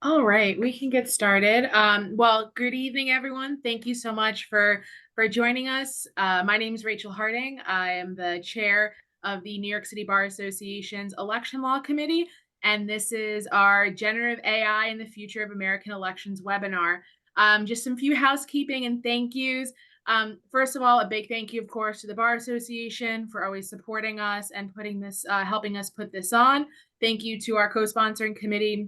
All right, we can get started. Well, good evening, everyone. Thank you so much for joining us. My name is Rachel Harding. I am the chair of the New York City Bar Association's Election Law Committee, and this is our Generative AI and the Future of American Elections webinar. Just some few housekeeping and thank yous. First of all, a big thank you, of course, to the Bar Association for always supporting us and putting this, helping us put this on. Thank you to our co-sponsoring committee,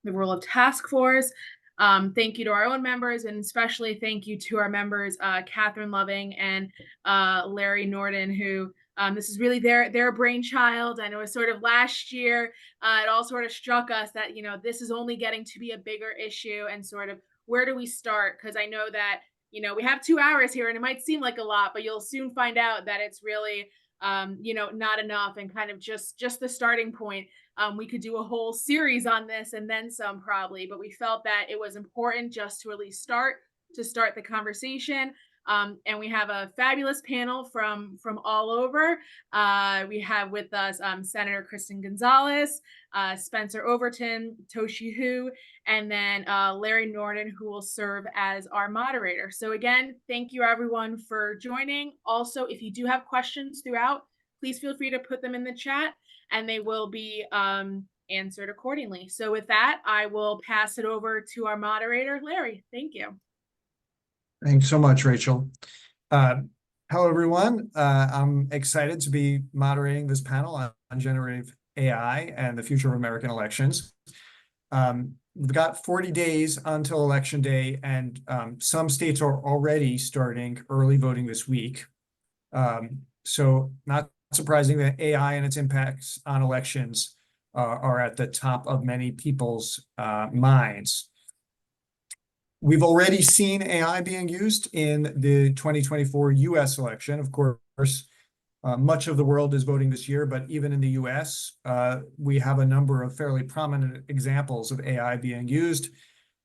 the Rule of Task Force. Thank you to our own members, and especially thank you to our members, Catherine Loving and Larry Norden, who this is really their brainchild. And it was sort of last year, it all sort of struck us that, this is only getting to be a bigger issue, and sort of where do we start? Because I know that, we have 2 hours here and it might seem like a lot, but you'll soon find out that it's really, not enough, and kind of just the starting point. We could do a whole series on this and then some probably, but we felt that it was important just to at least start the conversation. And we have a fabulous panel from all over. We have with us Senator Kristen Gonzalez, Spencer Overton, Toshi Hu, and then Larry Norden, who will serve as our moderator. So again, thank you everyone for joining. Also, if you do have questions throughout, please feel free to put them in the chat, and they will be answered accordingly. So with that, I will pass it over to our moderator, Larry. Thank you. Thanks so much, Rachel. Hello, everyone. I'm excited to be moderating this panel on generative AI and the future of American elections. We've got 40 days until Election Day, and some states are already starting early voting this week. So not surprising that AI and its impacts on elections are at the top of many people's minds. We've already seen AI being used in the 2024 US election. Of course, much of the world is voting this year, but even in the US, we have a number of fairly prominent examples of AI being used.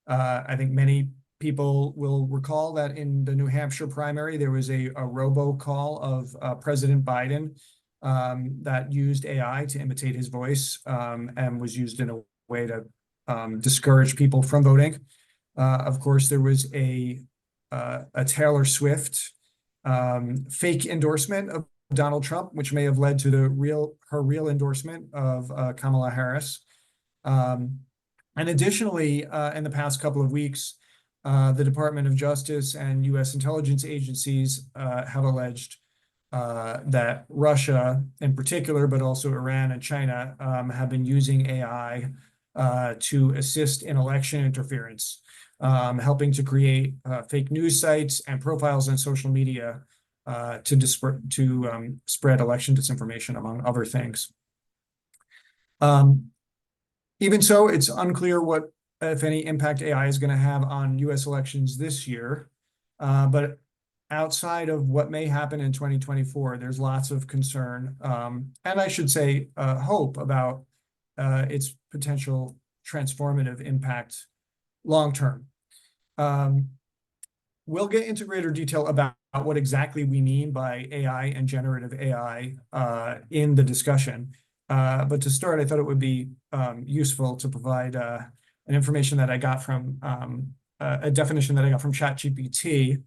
I think many people will recall that in the New Hampshire primary, there was a robocall of President Biden that used AI to imitate his voice, and was used in a way to discourage people from voting. Of course, there was a Taylor Swift fake endorsement of Donald Trump, which may have led to her real endorsement of Kamala Harris. And additionally, in the past couple of weeks, the Department of Justice and U.S. intelligence agencies have alleged that Russia in particular, but also Iran and China, have been using AI to assist in election interference, helping to create fake news sites and profiles on social media to spread election disinformation, among other things. Even so, it's unclear what, if any, impact AI is going to have on U.S. elections this year. But outside of what may happen in 2024, there's lots of concern, and I should say hope about its potential transformative impact long term. We'll get into greater detail about what exactly we mean by AI and generative AI in the discussion. But to start, I thought it would be useful to provide an information that I got from a definition that I got from ChatGPT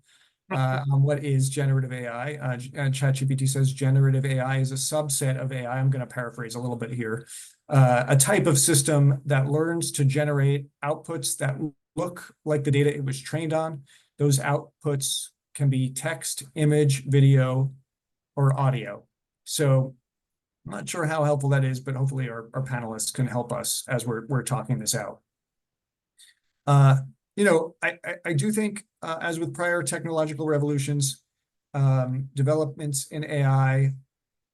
on what is generative AI. ChatGPT says generative AI is a subset of AI. I'm going to paraphrase a little bit here. A type of system that learns to generate outputs that look like the data it was trained on. Those outputs can be text, image, video, or audio. So I'm not sure how helpful that is, but hopefully our panelists can help us as we're talking this out. I do think, as with prior technological revolutions, developments in AI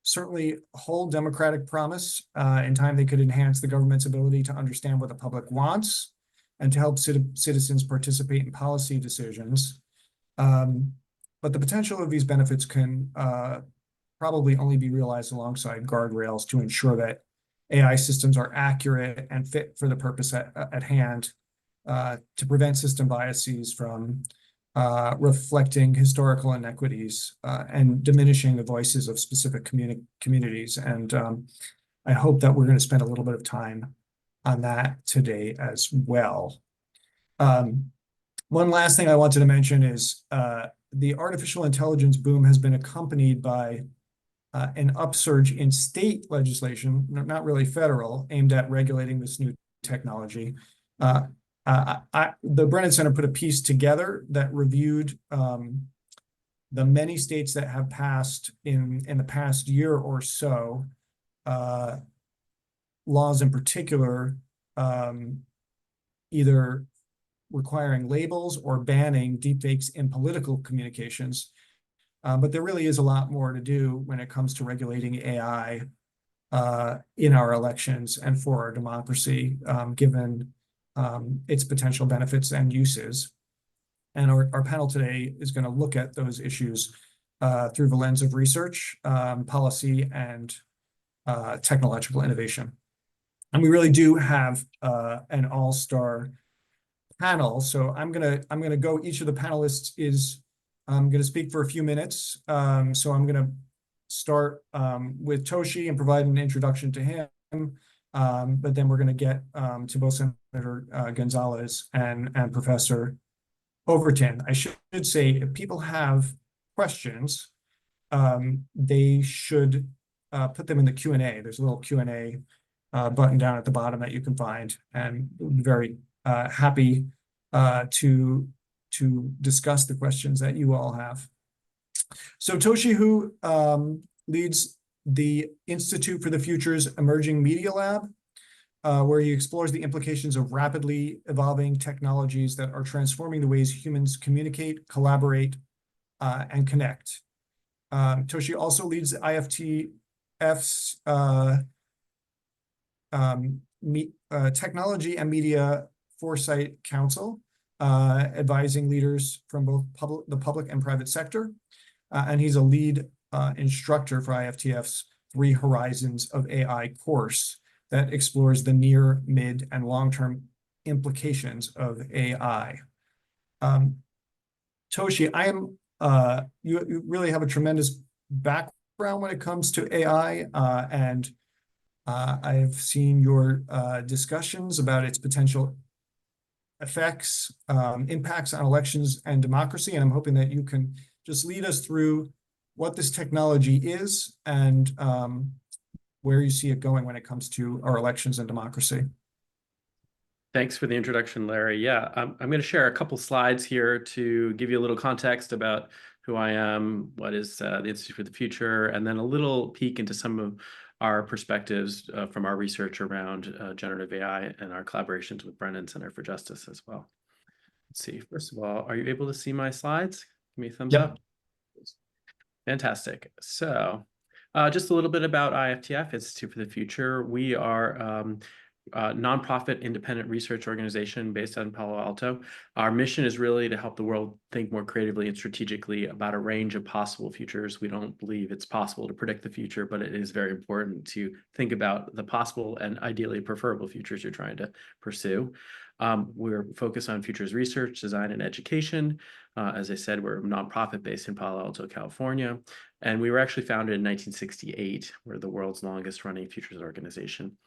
certainly hold democratic promise. In time, they could enhance the government's ability to understand what the public wants and to help citizens participate in policy decisions. But the potential of these benefits can probably only be realized alongside guardrails to ensure that AI systems are accurate and fit for the purpose at hand, to prevent system biases from reflecting historical inequities and diminishing the voices of specific communities. And I hope that we're going to spend a little bit of time on that today as well. One last thing I wanted to mention is the artificial intelligence boom has been accompanied by an upsurge in state legislation, not really federal, aimed at regulating this new technology. The Brennan Center put a piece together that reviewed the many states that have passed in the past year or so, laws in particular, either requiring labels or banning deepfakes in political communications. But there really is a lot more to do when it comes to regulating AI in our elections and for our democracy, given its potential benefits and uses. And our panel today is going to look at those issues through the lens of research, policy, and technological innovation. And we really do have an all-star panel. So I'm gonna go. Each of the panelists is going to speak for a few minutes. So I'm going to start with Toshi and provide an introduction to him. But then we're going to get to both Senator Gonzalez and Professor Overton. I should say, if people have questions, they should put them in the Q&A. There's a little Q&A button down at the bottom that you can find, and we'll be very happy to discuss the questions that you all have. So Toshi, who leads the Institute for the Future's Emerging Media Lab, where he explores the implications of rapidly evolving technologies that are transforming the ways humans communicate, collaborate, and connect. Toshi also leads the IFTF's Technology and Media Foresight Council, advising leaders from both the public and private sector. And he's a lead instructor for IFTF's Three Horizons of AI course that explores the near, mid, and long-term implications of AI. Toshi, you really have a tremendous background when it comes to AI, and I've seen your discussions about its potential effects, impacts on elections and democracy, and I'm hoping that you can just lead us through what this technology is and where you see it going when it comes to our elections and democracy. Thanks for the introduction, Larry. Yeah, I'm going to share a couple slides here to give you a little context about who I am, what is the Institute for the Future, and then a little peek into some of our perspectives from our research around generative AI and our collaborations with Brennan Center for Justice as well. Let's see. First of all, are you able to see my slides? Give me a thumbs up. Fantastic. So just a little bit about IFTF, Institute for the Future. We are a nonprofit independent research organization based out in Palo Alto. Our mission is really to help the world think more creatively and strategically about a range of possible futures. We don't believe it's possible to predict the future, but it is very important to think about the possible and ideally preferable futures you're trying to pursue. We're focused on futures research, design, and education. As I said, we're a nonprofit based in Palo Alto, California, and we were actually founded in 1968. We're the world's longest running futures organization.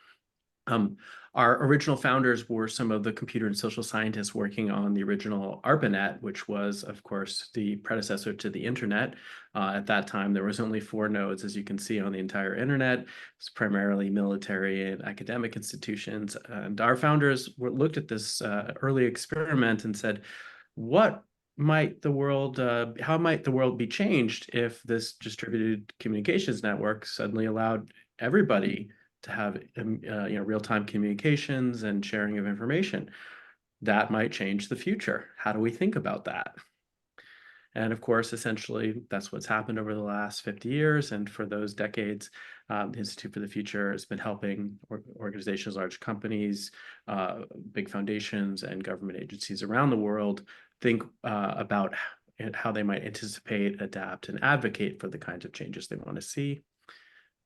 Our original founders were some of the computer and social scientists working on the original ARPANET, which was, of course, the predecessor to the internet. At that time, there was only 4 nodes, as you can see, on the entire internet. It's primarily military and academic institutions. And our founders looked at this early experiment and said, what might the world, how might the world be changed if this distributed communications network suddenly allowed everybody to have real-time communications and sharing of information? That might change the future. How do we think about that? And of course, essentially, that's what's happened over the last 50 years. And for those decades, the Institute for the Future has been helping organizations, large companies, big foundations, and government agencies around the world think about how they might anticipate, adapt, and advocate for the kinds of changes they want to see.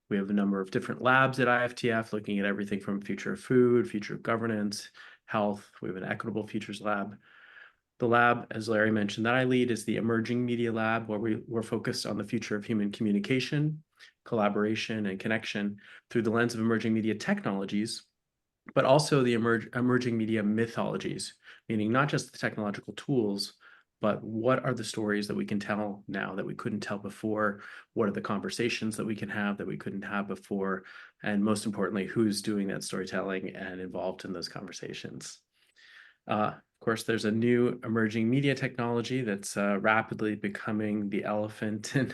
We have a number of different labs at IFTF looking at everything from future of food, future of governance, health. We have an equitable futures lab. The lab, as Larry mentioned, that I lead is the Emerging Media Lab, where we're focused on the future of human communication, collaboration, and connection through the lens of emerging media technologies, but also the emerging media mythologies, meaning not just the technological tools, but what are the stories that we can tell now that we couldn't tell before? What are the conversations that we can have that we couldn't have before? And most importantly, who's doing that storytelling and involved in those conversations? Of course, there's a new emerging media technology that's rapidly becoming the elephant in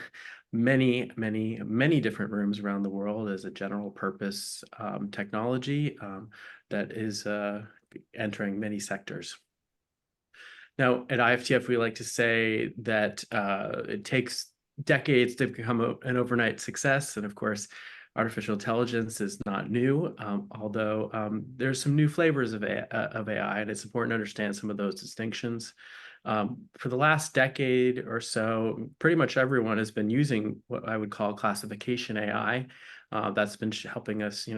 many, many, many different rooms around the world as a general purpose technology that is entering many sectors. Now, at IFTF, we like to say that it takes decades to become an overnight success. And of course, artificial intelligence is not new, although there's some new flavors of AI, and it's important to understand some of those distinctions. For the last decade or so, pretty much everyone has been using what I would call classification AI. That's been helping us,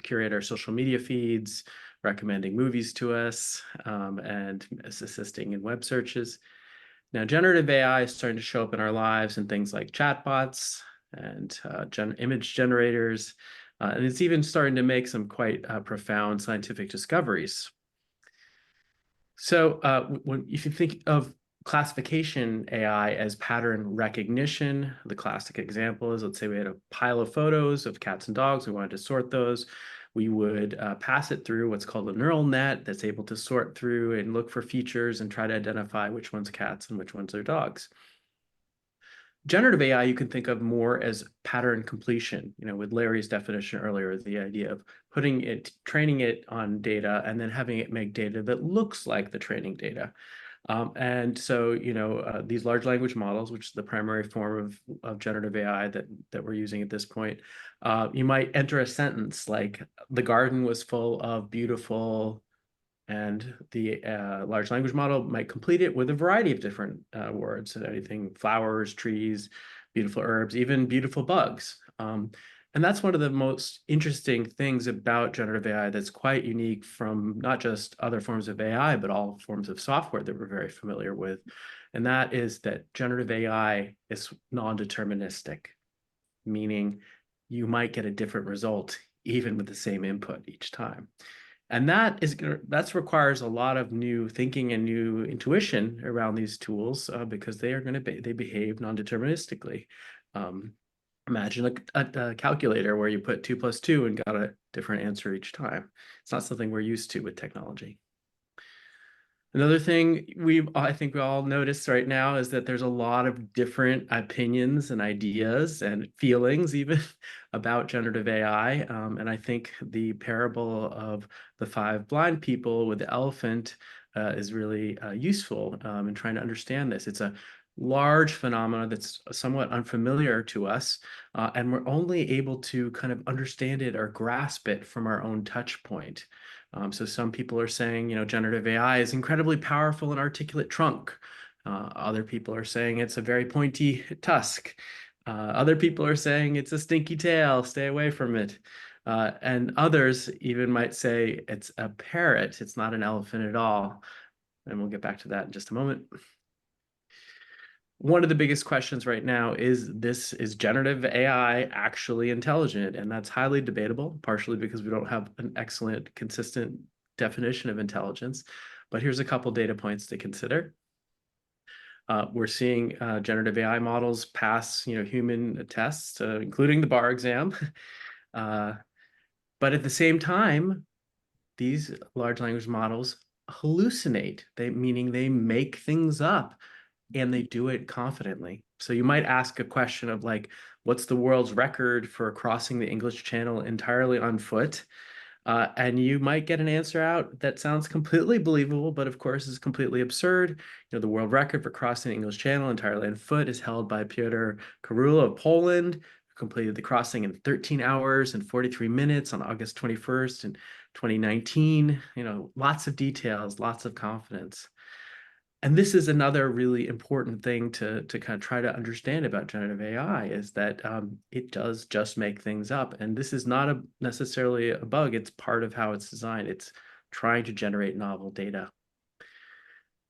curate our social media feeds, recommending movies to us, and assisting in web searches. Now, generative AI is starting to show up in our lives in things like chatbots and image generators, and it's even starting to make some quite profound scientific discoveries. So if you think of classification AI as pattern recognition, the classic example is, let's say we had a pile of photos of cats and dogs. We wanted to sort those. We would pass it through what's called a neural net that's able to sort through and look for features and try to identify which one's cats and which ones are dogs. Generative AI, you can think of more as pattern completion, with Larry's definition earlier, the idea of training it on data and then having it make data that looks like the training data. And so, these large language models, which is the primary form of generative AI that we're using at this point, you might enter a sentence like, the garden was full of beautiful, and the large language model might complete it with a variety of different words, anything flowers, trees, beautiful herbs, even beautiful bugs. And that's one of the most interesting things about generative AI that's quite unique from not just other forms of AI, but all forms of software that we're very familiar with. And that is that generative AI is non-deterministic, meaning you might get a different result even with the same input each time. And that requires a lot of new thinking and new intuition around these tools because they behave non-deterministically. Imagine a calculator where you put 2 + 2 and got a different answer each time. It's not something we're used to with technology. Another thing I think we all notice right now is that there's a lot of different opinions and ideas and feelings even about generative AI. And I think the parable of the 5 blind people with the elephant is really useful in trying to understand this. It's a large phenomenon that's somewhat unfamiliar to us, and we're only able to kind of understand it or grasp it from our own touch point. So some people are saying, generative AI is incredibly powerful and articulate trunk. Other people are saying it's a very pointy tusk. Other people are saying it's a stinky tail, stay away from it. And others even might say it's a parrot, it's not an elephant at all. And we'll get back to that in just a moment. One of the biggest questions right now is generative AI actually intelligent? And that's highly debatable, partially because we don't have an excellent, consistent definition of intelligence. But here's a couple data points to consider. We're seeing generative AI models pass, human tests, including the bar exam. But at the same time, these large language models hallucinate, meaning they make things up. And they do it confidently. So you might ask a question of like, what's the world's record for crossing the English Channel entirely on foot? And you might get an answer out that sounds completely believable, but of course is completely absurd. The world record for crossing the English Channel entirely on foot is held by Piotr Karula of Poland, who completed the crossing in 13 hours and 43 minutes on August 21st in 2019. Lots of details, lots of confidence. And this is another really important thing to kind of try to understand about generative AI is that it does just make things up. And this is not necessarily a bug. It's part of how it's designed. It's trying to generate novel data.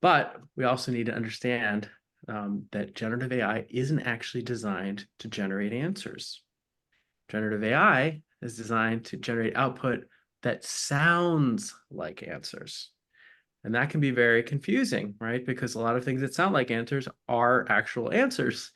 But we also need to understand that generative AI isn't actually designed to generate answers. Generative AI is designed to generate output that sounds like answers. And that can be very confusing, right? Because a lot of things that sound like answers are actual answers.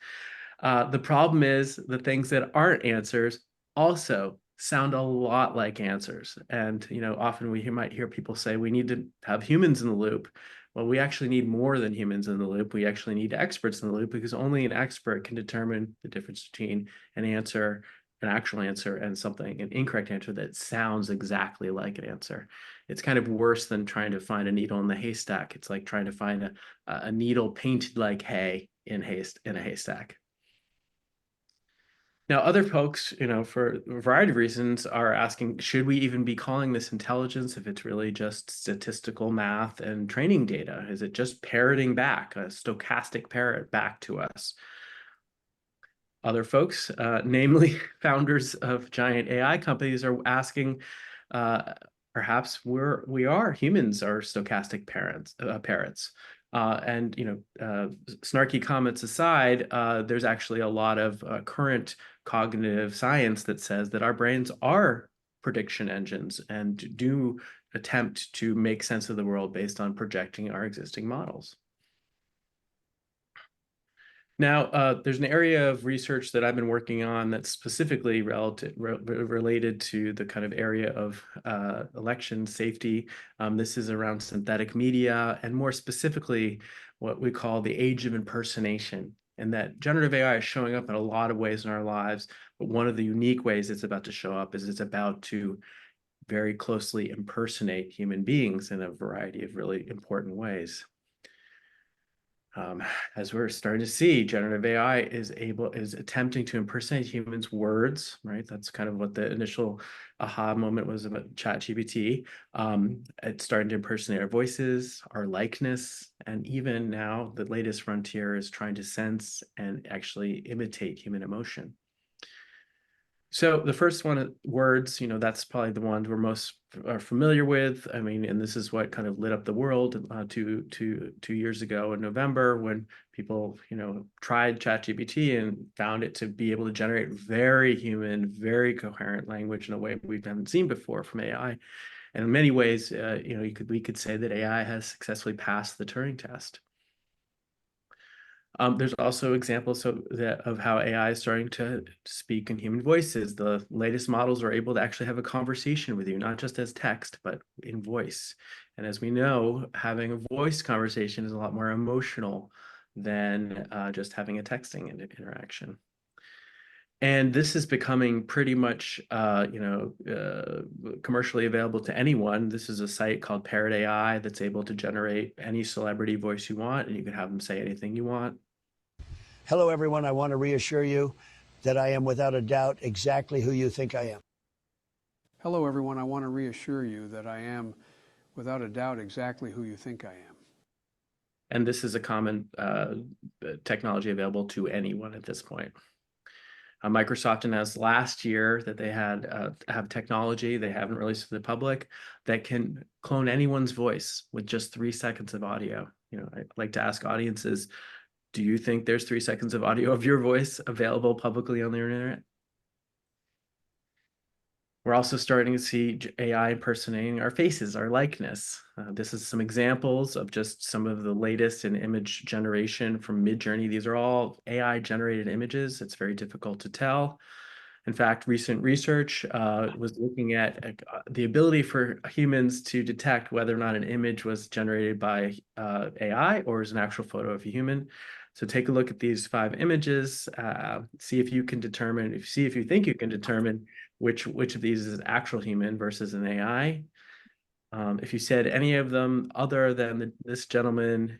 The problem is the things that aren't answers also sound a lot like answers. And, often we might hear people say we need to have humans in the loop. Well, we actually need more than humans in the loop. We actually need experts in the loop, because only an expert can determine the difference between an answer, an actual answer, and an incorrect answer that sounds exactly like an answer. It's kind of worse than trying to find a needle in the haystack. It's like trying to find a needle painted like hay in a haystack. Now, other folks, for a variety of reasons, are asking, should we even be calling this intelligence if it's really just statistical math and training data? Is it just parroting back, a stochastic parrot back to us? Other folks, namely founders of giant AI companies, are asking, perhaps humans are stochastic parrots. Snarky comments aside, there's actually a lot of current cognitive science that says that our brains are prediction engines and do attempt to make sense of the world based on projecting our existing models. Now, there's an area of research that I've been working on that's specifically related to the kind of area of election safety. This is around synthetic media, and more specifically, what we call the age of impersonation. And that generative AI is showing up in a lot of ways in our lives, but one of the unique ways it's about to show up is it's about to very closely impersonate human beings in a variety of really important ways. As we're starting to see, generative AI is attempting to impersonate humans' words, right? That's kind of what the initial aha moment was about ChatGPT. It's starting to impersonate our voices, our likeness, and even now the latest frontier is trying to sense and actually imitate human emotion. So the first one, words, that's probably the ones we're most familiar with. I mean, and this is what kind of lit up the world 2 years ago in November, when people, tried ChatGPT and found it to be able to generate very human, very coherent language in a way we haven't seen before from AI. And in many ways, we could say that AI has successfully passed the Turing test. There's also examples of how AI is starting to speak in human voices. The latest models are able to actually have a conversation with you, not just as text, but in voice. And as we know, having a voice conversation is a lot more emotional than just having a texting interaction. And this is becoming pretty much, commercially available to anyone. This is a site called Parrot AI that's able to generate any celebrity voice you want, and you can have them say anything you want. Hello, everyone. I want to reassure you that I am without a doubt exactly who you think I am. Hello, everyone. I want to reassure you that I am without a doubt exactly who you think I am. And this is a common technology available to anyone at this point. Microsoft announced last year that they have technology they haven't released to the public that can clone anyone's voice with just 3 seconds of audio. I'd like to ask audiences, do you think there's 3 seconds of audio of your voice available publicly on the internet? We're also starting to see AI impersonating our faces, our likeness. This is some examples of just some of the latest in image generation from Midjourney. These are all AI generated images. It's very difficult to tell. In fact, recent research was looking at the ability for humans to detect whether or not an image was generated by AI or is an actual photo of a human. So take a look at these 5 images, see if you can determine, if you think you can determine which of these is actual human versus an AI. If you said any of them other than this gentleman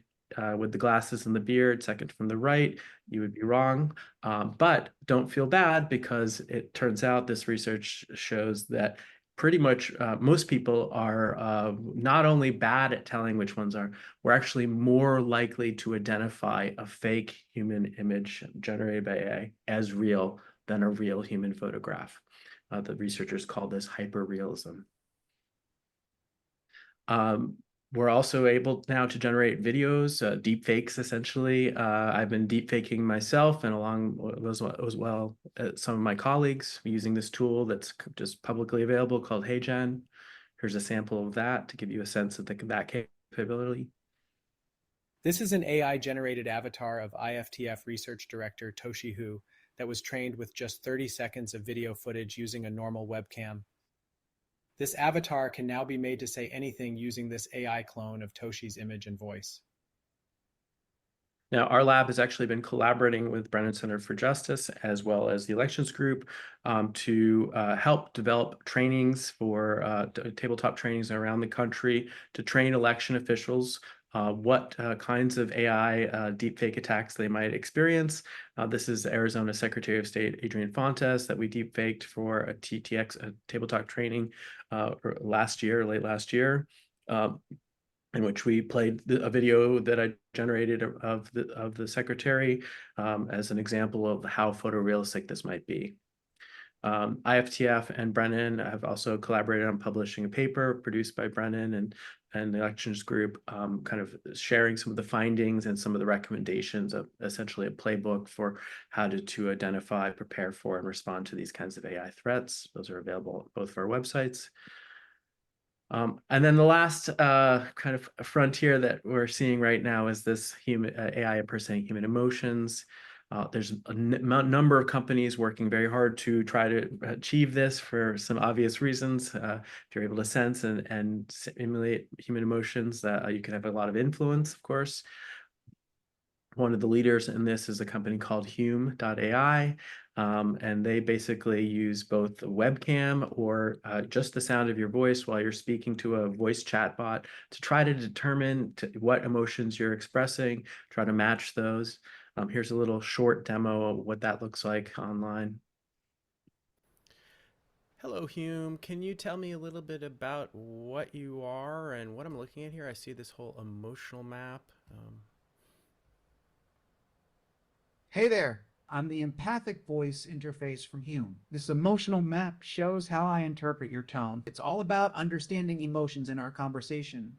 with the glasses and the beard, second from the right, you would be wrong. But don't feel bad, because it turns out this research shows that pretty much most people are not only bad at telling which ones are, we're actually more likely to identify a fake human image generated by AI as real than a real human photograph. The researchers call this hyperrealism. We're also able now to generate videos, deepfakes, essentially. I've been deepfaking myself, and along as well some of my colleagues, using this tool that's just publicly available called HeyGen. Here's a sample of that to give you a sense of that capability. This is an AI-generated avatar of IFTF Research Director Toshi Hu that was trained with just 30 seconds of video footage using a normal webcam. This avatar can now be made to say anything using this AI clone of Toshi's image and voice. Now, our lab has actually been collaborating with Brennan Center for Justice as well as the Elections Group to help develop trainings for tabletop trainings around the country to train election officials what kinds of AI deepfake attacks they might experience. This is Arizona Secretary of State Adrian Fontes that we deepfaked for a TTX, a tabletop training late last year. In which we played a video that I generated of the secretary as an example of how photorealistic this might be. IFTF and Brennan have also collaborated on publishing a paper produced by Brennan and the Elections Group, kind of sharing some of the findings and some of the recommendations of essentially a playbook for how to identify, prepare for, and respond to these kinds of AI threats. Those are available both for our websites. And then the last kind of frontier that we're seeing right now is this AI impersonating human emotions. There's a number of companies working very hard to try to achieve this for some obvious reasons. If you're able to sense and simulate human emotions, you can have a lot of influence, of course. One of the leaders in this is a company called Hume.ai, and they basically use both the webcam or just the sound of your voice while you're speaking to a voice chatbot to try to determine what emotions you're expressing, try to match those. Here's a little short demo of what that looks like online. Hello, Hume. Can you tell me a little bit about what you are and what I'm looking at here? I see this whole emotional map. Hey there, I'm the empathic voice interface from Hume. This emotional map shows how I interpret your tone. It's all about understanding emotions in our conversation.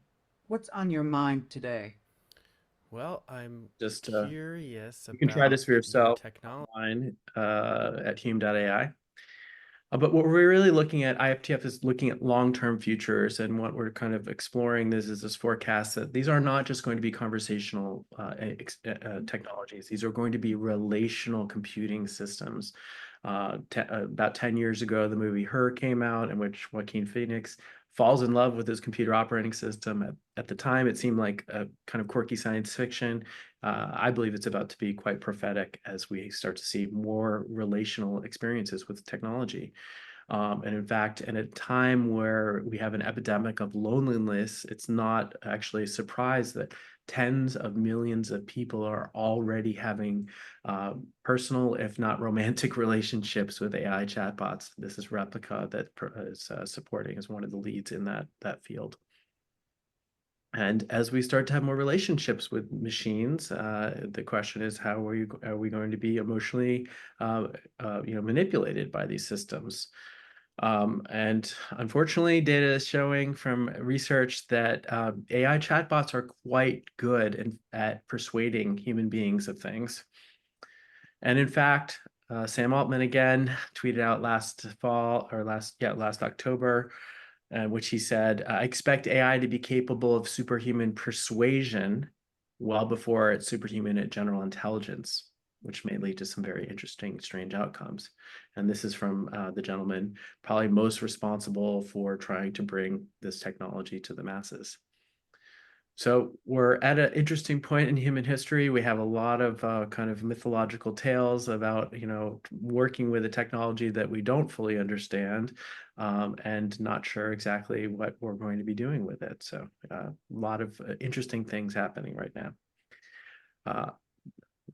What's on your mind today? Well, I'm Just curious you can try this for about your yourself technology. online at Hume.ai. But what we're really looking at, IFTF is looking at long-term futures, and what we're kind of exploring is this forecast that these are not just going to be conversational technologies. These are going to be relational computing systems. About 10 years ago, the movie Her came out, in which Joaquin Phoenix falls in love with his computer operating system. At the time, it seemed like a kind of quirky science fiction. I believe it's about to be quite prophetic as we start to see more relational experiences with technology. And in fact, in a time where we have an epidemic of loneliness, it's not actually a surprise that tens of millions of people are already having personal, if not romantic, relationships with AI chatbots. This is Replica that is supporting as one of the leads in that field. And as we start to have more relationships with machines, the question is, how are we going to be emotionally, manipulated by these systems? And unfortunately, data is showing from research that AI chatbots are quite good at persuading human beings of things. And in fact, Sam Altman again tweeted out last October, which he said, I expect AI to be capable of superhuman persuasion well before it's superhuman at general intelligence, which may lead to some very interesting, strange outcomes. And this is from the gentleman probably most responsible for trying to bring this technology to the masses. So we're at an interesting point in human history. We have a lot of kind of mythological tales about, working with a technology that we don't fully understand and not sure exactly what we're going to be doing with it. So a lot of interesting things happening right now.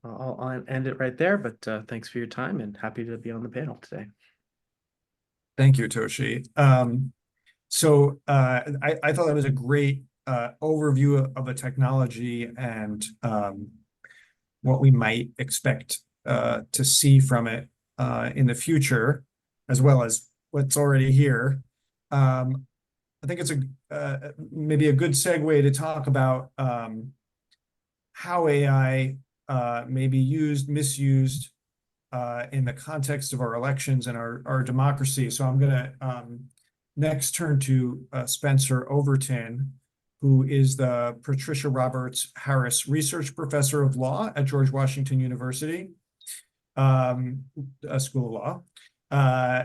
I'll end it right there, but thanks for your time and happy to be on the panel today. Thank you, Toshi. So I thought that was a great overview of a technology and what we might expect to see from it in the future, as well as what's already here. I think it's maybe a good segue to talk about how AI may be misused in the context of our elections and our democracy. So I'm going to next turn to Spencer Overton, who is the Patricia Roberts Harris Research Professor of Law at George Washington University, School of Law.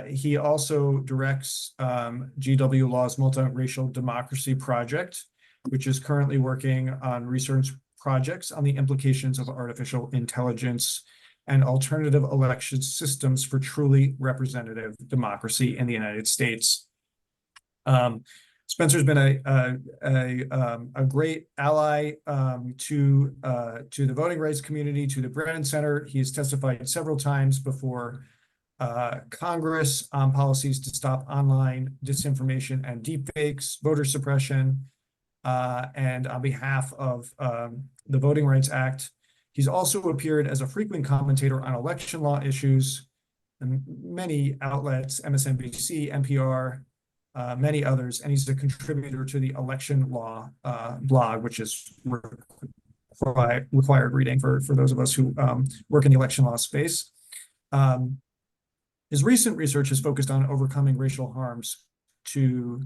He also directs GW Law's Multiracial Democracy Project, which is currently working on research projects on the implications of artificial intelligence and alternative election systems for truly representative democracy in the United States. Spencer's been a great ally to the voting rights community, to the Brennan Center. He has testified several times before Congress on policies to stop online disinformation and deepfakes, voter suppression, and on behalf of the Voting Rights Act. He's also appeared as a frequent commentator on election law issues in many outlets, MSNBC, NPR, many others, and he's a contributor to the election law blog, which is required reading for those of us who work in the election law space. His recent research is focused on overcoming racial harms to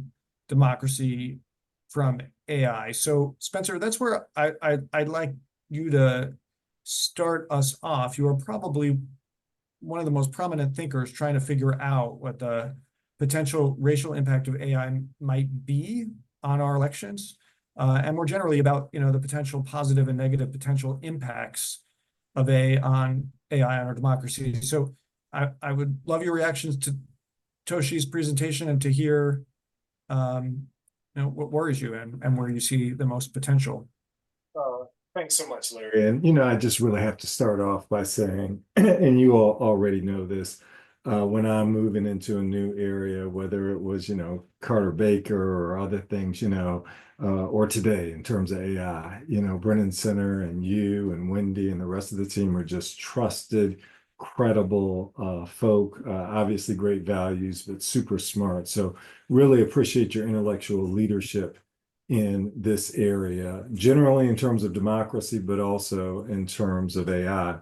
democracy from AI. So, Spencer, that's where I'd like you to start us off. You are probably one of the most prominent thinkers trying to figure out what the potential racial impact of AI might be on our elections, and more generally about the potential positive and negative potential impacts of AI on our democracy. So I would love your reactions to Toshi's presentation and to hear what worries you and where you see the most potential. Thanks so much, Larry. And, I just really have to start off by saying, and you all already know this, when I'm moving into a new area, whether it was, Carter Baker or other things, or today in terms of AI, Brennan Center and you and Wendy and the rest of the team are just trusted, credible folk, obviously great values, but super smart. So really appreciate your intellectual leadership in this area, generally in terms of democracy, but also in terms of AI.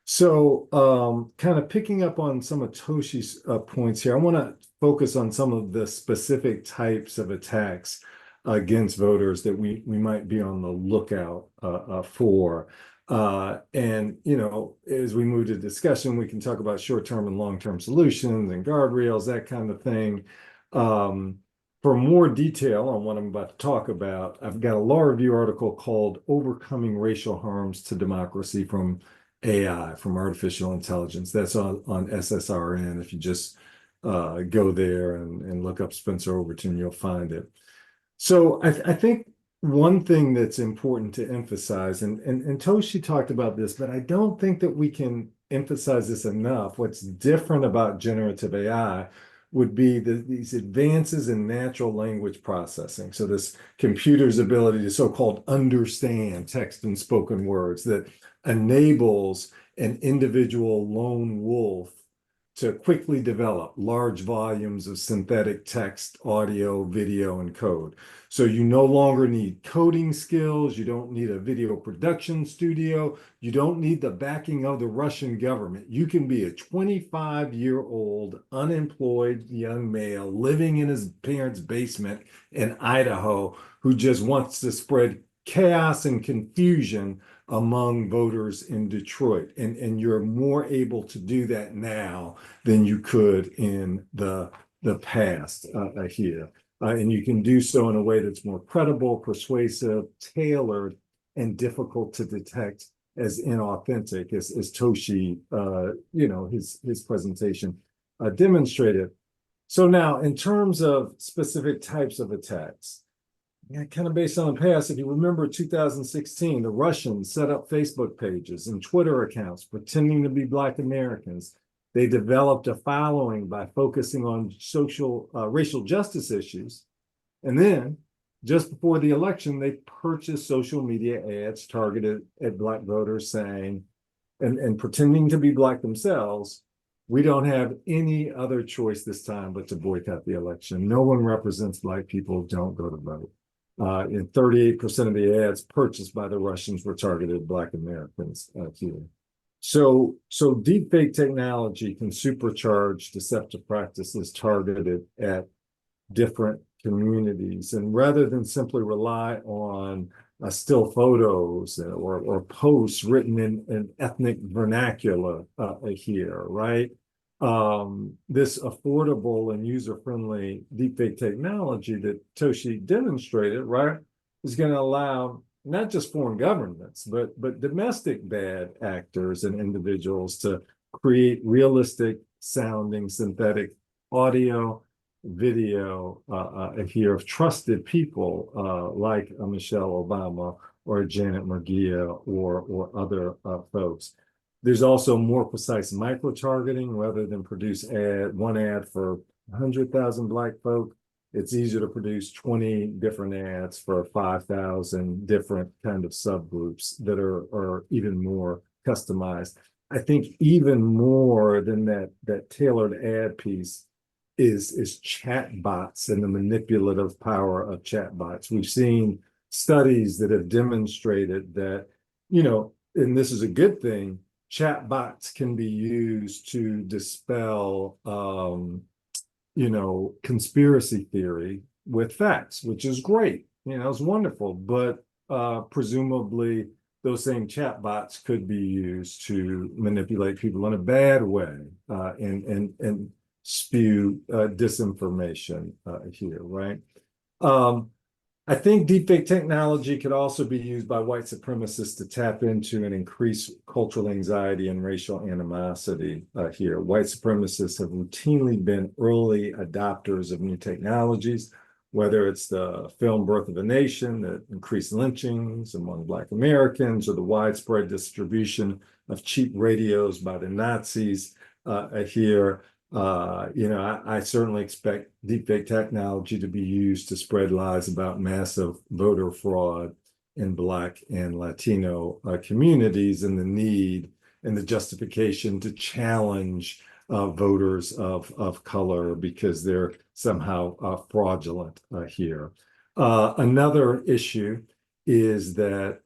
So kind of picking up on some of Toshi's points here, I want to focus on some of the specific types of attacks against voters that we might be on the lookout for. And, as we move to discussion, we can talk about short-term and long-term solutions and guardrails, that kind of thing. For more detail on what I'm about to talk about, I've got a law review article called Overcoming Racial Harms to Democracy from AI, from Artificial Intelligence. That's on SSRN. If you just go there and look up Spencer Overton, you'll find it. So I think one thing that's important to emphasize, and Toshi talked about this, but I don't think that we can emphasize this enough. What's different about generative AI would be these advances in natural language processing. So this computer's ability to so-called understand text and spoken words that enables an individual lone wolf to quickly develop large volumes of synthetic text, audio, video, and code. So you no longer need coding skills. You don't need a video production studio. You don't need the backing of the Russian government. You can be a 25-year-old unemployed young male living in his parents' basement in Idaho who just wants to spread chaos and confusion among voters in Detroit. And you're more able to do that now than you could in the past here. And you can do so in a way that's more credible, persuasive, tailored, and difficult to detect as inauthentic, as Toshi, his presentation demonstrated. So now, in terms of specific types of attacks, kind of based on the past, if you remember 2016, the Russians set up Facebook pages and Twitter accounts pretending to be Black Americans. They developed a following by focusing on racial justice issues. And then, just before the election, they purchased social media ads targeted at Black voters saying, and pretending to be Black themselves, we don't have any other choice this time but to boycott the election. No one represents Black people, don't go to vote. And 38% of the ads purchased by the Russians were targeted at Black Americans here. So deepfake technology can supercharge deceptive practices targeted at different communities. And rather than simply rely on still photos or posts written in ethnic vernacular here, right? This affordable and user-friendly deepfake technology that Toshi demonstrated, right, is going to allow not just foreign governments, but domestic bad actors and individuals to create realistic sounding synthetic audio, video here of trusted people like Michelle Obama or Janet Murguia or other folks. There's also more precise micro-targeting. Rather than produce one ad for 100,000 Black folk, it's easier to produce 20 different ads for 5,000 different kind of subgroups that are even more customized. I think even more than that tailored ad piece is chat bots and the manipulative power of chat bots. We've seen studies that have demonstrated that, and this is a good thing, chat bots can be used to dispel conspiracy theory with facts, which is great. It's wonderful. But presumably those same chat bots could be used to manipulate people in a bad way and spew disinformation here, right? I think deepfake technology could also be used by white supremacists to tap into and increase cultural anxiety and racial animosity here. White supremacists have routinely been early adopters of new technologies, whether it's the film Birth of a Nation that increased lynchings among Black Americans, or the widespread distribution of cheap radios by the Nazis here. I certainly expect deepfake technology to be used to spread lies about massive voter fraud in Black and Latino communities, and the need and the justification to challenge voters of color because they're somehow fraudulent here. Another issue is that,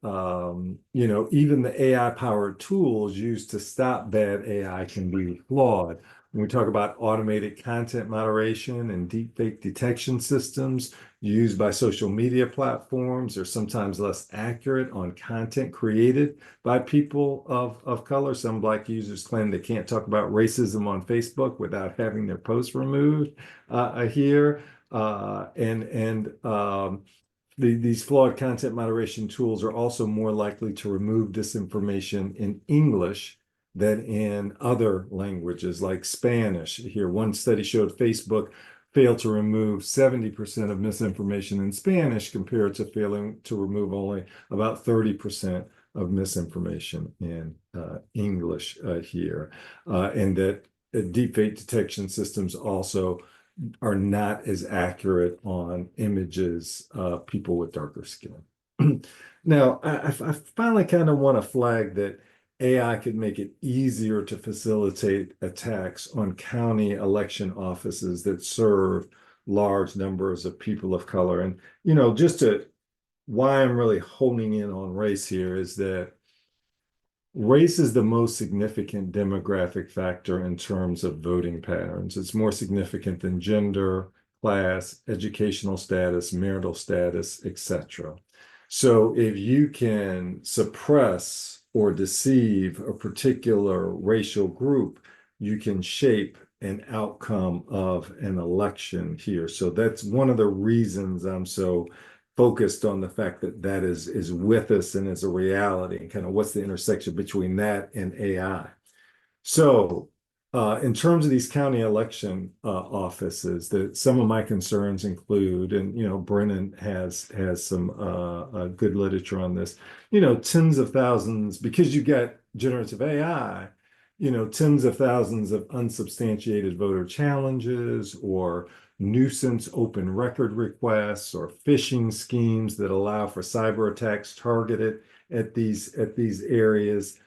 even the AI-powered tools used to stop bad AI can be flawed. When we talk about automated content moderation and deepfake detection systems used by social media platforms, are sometimes less accurate on content created by people of color. Some Black users claim they can't talk about racism on Facebook without having their posts removed here. These flawed content moderation tools are also more likely to remove disinformation in English than in other languages like Spanish. Here, one study showed Facebook failed to remove 70% of misinformation in Spanish compared to failing to remove only about 30% of misinformation in English here. And that deepfake detection systems also are not as accurate on images of people with darker skin. Now, I finally kind of want to flag that AI could make it easier to facilitate attacks on county election offices that serve large numbers of people of color. And, why I'm really honing in on race here is that race is the most significant demographic factor in terms of voting patterns. It's more significant than gender, class, educational status, marital status, etc. So if you can suppress or deceive a particular racial group, you can shape an outcome of an election here. So that's one of the reasons I'm so focused on the fact that is with us and is a reality, and kind of what's the intersection between that and AI. So in terms of these county election offices, some of my concerns include, and Brennan has some good literature on this, tens of thousands, because you get generative AI, tens of thousands of unsubstantiated voter challenges, or nuisance open record requests, or phishing schemes that allow for cyber attacks targeted at these areas.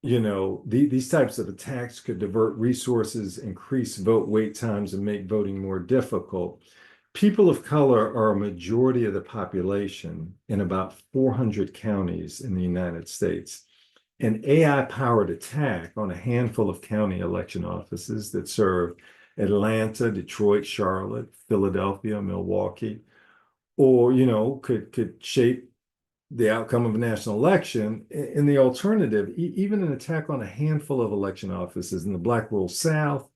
These types of attacks could divert resources, increase vote wait times, and make voting more difficult. People of color are a majority of the population in about 400 counties in the United States. An AI-powered attack on a handful of county election offices that serve Atlanta, Detroit, Charlotte, Philadelphia, Milwaukee, or, you know, could shape the outcome of a national election. In the alternative, even an attack on a handful of election offices in the Black rural South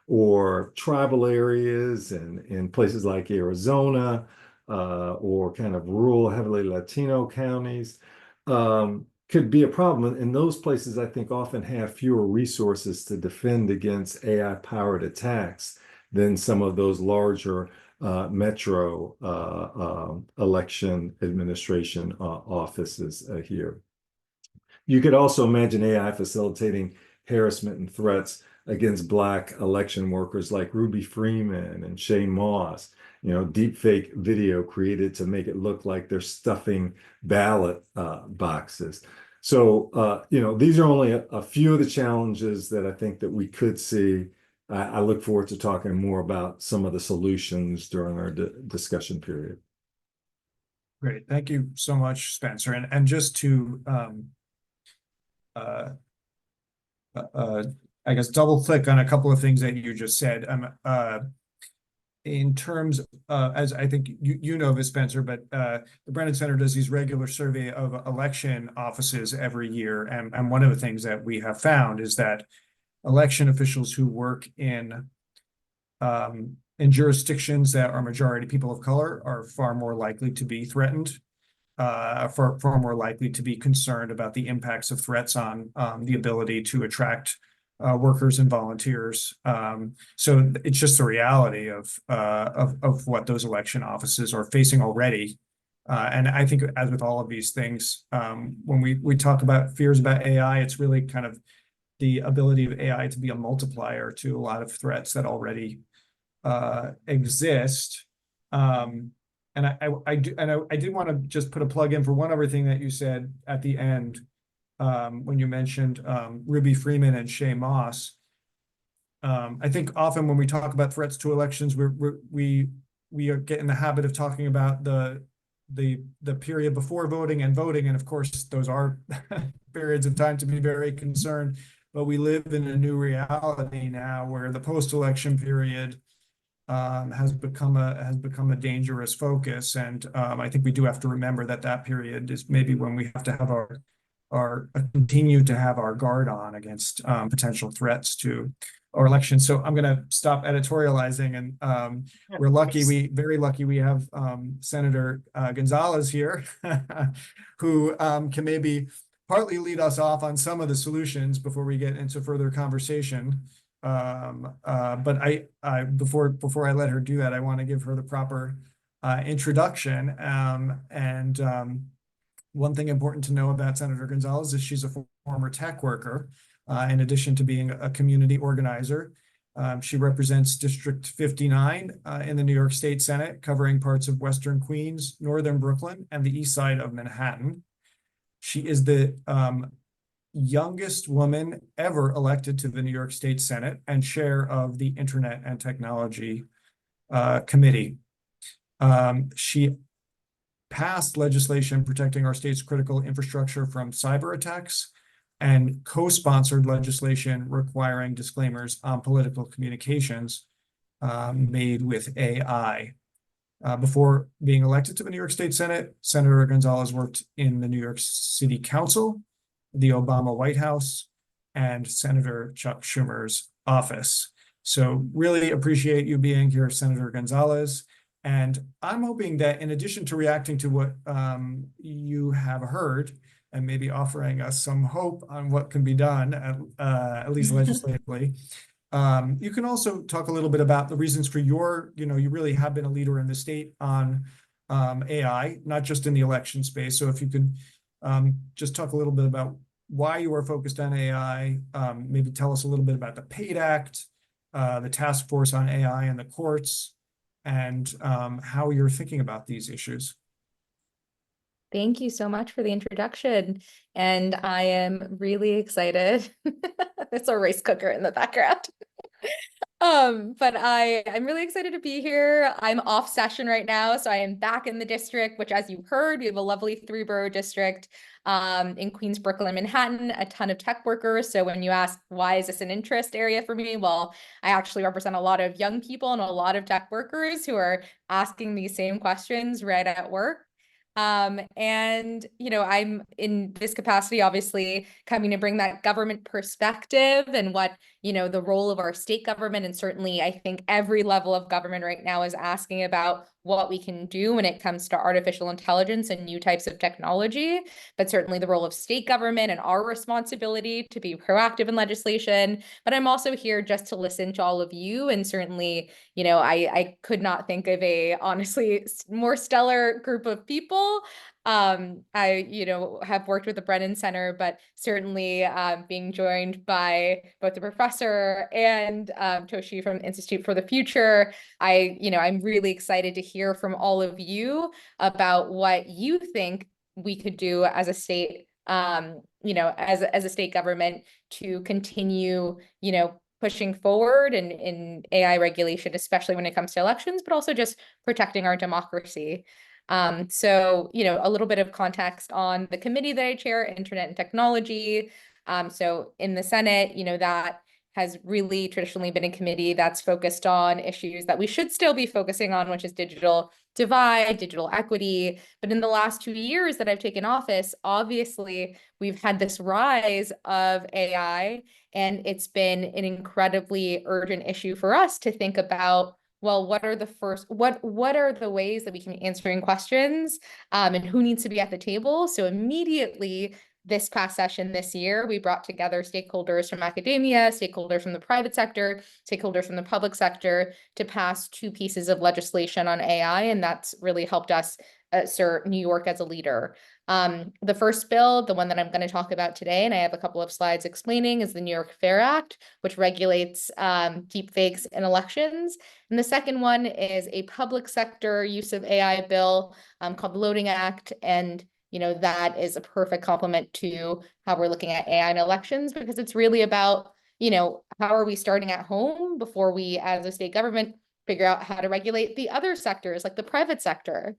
or tribal areas and in places like Arizona or kind of rural, heavily Latino counties could be a problem. And those places, I think, often have fewer resources to defend against AI-powered attacks than some of those larger metro election administration offices here. You could also imagine AI facilitating harassment and threats against Black election workers like Ruby Freeman and Shay Moss. You know, deepfake video created to make it look like they're stuffing ballot boxes. So, you know, these are only a few of the challenges that I think that we could see. I look forward to talking more about some of the solutions during our discussion period. Great. Thank you so much, Spencer. And just to, I guess, double click on a couple of things that you just said. In terms as I think you know this, Spencer, but the Brennan Center does these regular survey of election offices every year. And one of the things that we have found is that election officials who work in jurisdictions that are majority people of color are far more likely to be threatened, far more likely to be concerned about the impacts of threats on the ability to attract workers and volunteers. So it's just the reality of what those election offices are facing already. And I think, as with all of these things, when we talk about fears about AI, it's really kind of the ability of AI to be a multiplier to a lot of threats that already exist. And I did want to just put a plug in for one other thing that you said at the end, when you mentioned Ruby Freeman and Shay Moss. I think often when we talk about threats to elections, we get in the habit of talking about the period before voting and voting, and of course those are periods of time to be very concerned. But we live in a new reality now where the post-election period has become a dangerous focus, and I think we do have to remember that period is maybe when we have to have continue to have our guard on against potential threats to our election. So I'm going to stop editorializing, and we're very lucky we have Senator Gonzalez here, who can maybe partly lead us off on some of the solutions before we get into further conversation. But before I let her do that, I want to give her the proper introduction. One thing important to know about Senator Gonzalez is she's a former tech worker. In addition to being a community organizer, she represents District 59 in the New York State Senate, covering parts of Western Queens, Northern Brooklyn, and the east side of Manhattan. She is the youngest woman ever elected to the New York State Senate and chair of the Internet and Technology Committee. She passed legislation protecting our state's critical infrastructure from cyber attacks and co-sponsored legislation requiring disclaimers on political communications made with AI. Before being elected to the New York State Senate, Senator Gonzalez worked in the New York City Council, the Obama White House, and Senator Chuck Schumer's office. So really appreciate you being here, Senator Gonzalez. And I'm hoping that in addition to reacting to what you have heard and maybe offering us some hope on what can be done, at least legislatively, you can also talk a little bit about the reasons for you really have been a leader in the state on AI, not just in the election space. So if you could just talk a little bit about why you are focused on AI, maybe tell us a little bit about the PAID Act, the task force on AI in the courts, and how you're thinking about these issues. Thank you so much for the introduction. And I am really excited. It's a rice cooker in the background. But I'm really excited to be here. I'm off session right now, so I am back in the district, which, as you heard, we have a lovely 3-borough district in Queens, Brooklyn, Manhattan, a ton of tech workers. So when you ask why is this an interest area for me, well, I actually represent a lot of young people and a lot of tech workers who are asking these same questions right at work. And I'm in this capacity, obviously, coming to bring that government perspective and what the role of our state government, and certainly I think every level of government right now is asking about what we can do when it comes to artificial intelligence and new types of technology, but certainly the role of state government and our responsibility to be proactive in legislation. But I'm also here just to listen to all of you, and certainly, I could not think of a honestly more stellar group of people. I have worked with the Brennan Center, but certainly being joined by both the professor and Toshi from Institute for the Future, I'm really excited to hear from all of you about what you think we could do as a state, as a state government to continue, pushing forward in AI regulation, especially when it comes to elections, but also just protecting our democracy. So, a little bit of context on the committee that I chair, Internet and Technology. So in the Senate, that has really traditionally been a committee that's focused on issues that we should still be focusing on, which is digital divide, digital equity. But in the last 2 years that I've taken office, obviously, we've had this rise of AI, and it's been an incredibly urgent issue for us to think about, well, what are the ways that we can be answering questions, and who needs to be at the table? So immediately this past session this year, we brought together stakeholders from academia, stakeholders from the private sector, stakeholders from the public sector to pass 2 pieces of legislation on AI, and that's really helped us assert New York as a leader. The first bill, the one that I'm going to talk about today, and I have a couple of slides explaining, is the New York Fair Act, which regulates deepfakes in elections. And the second one is a public sector use of AI bill called the Loading Act. And that is a perfect complement to how we're looking at AI in elections, because it's really about, how are we starting at home before we, as a state government, figure out how to regulate the other sectors, like the private sector.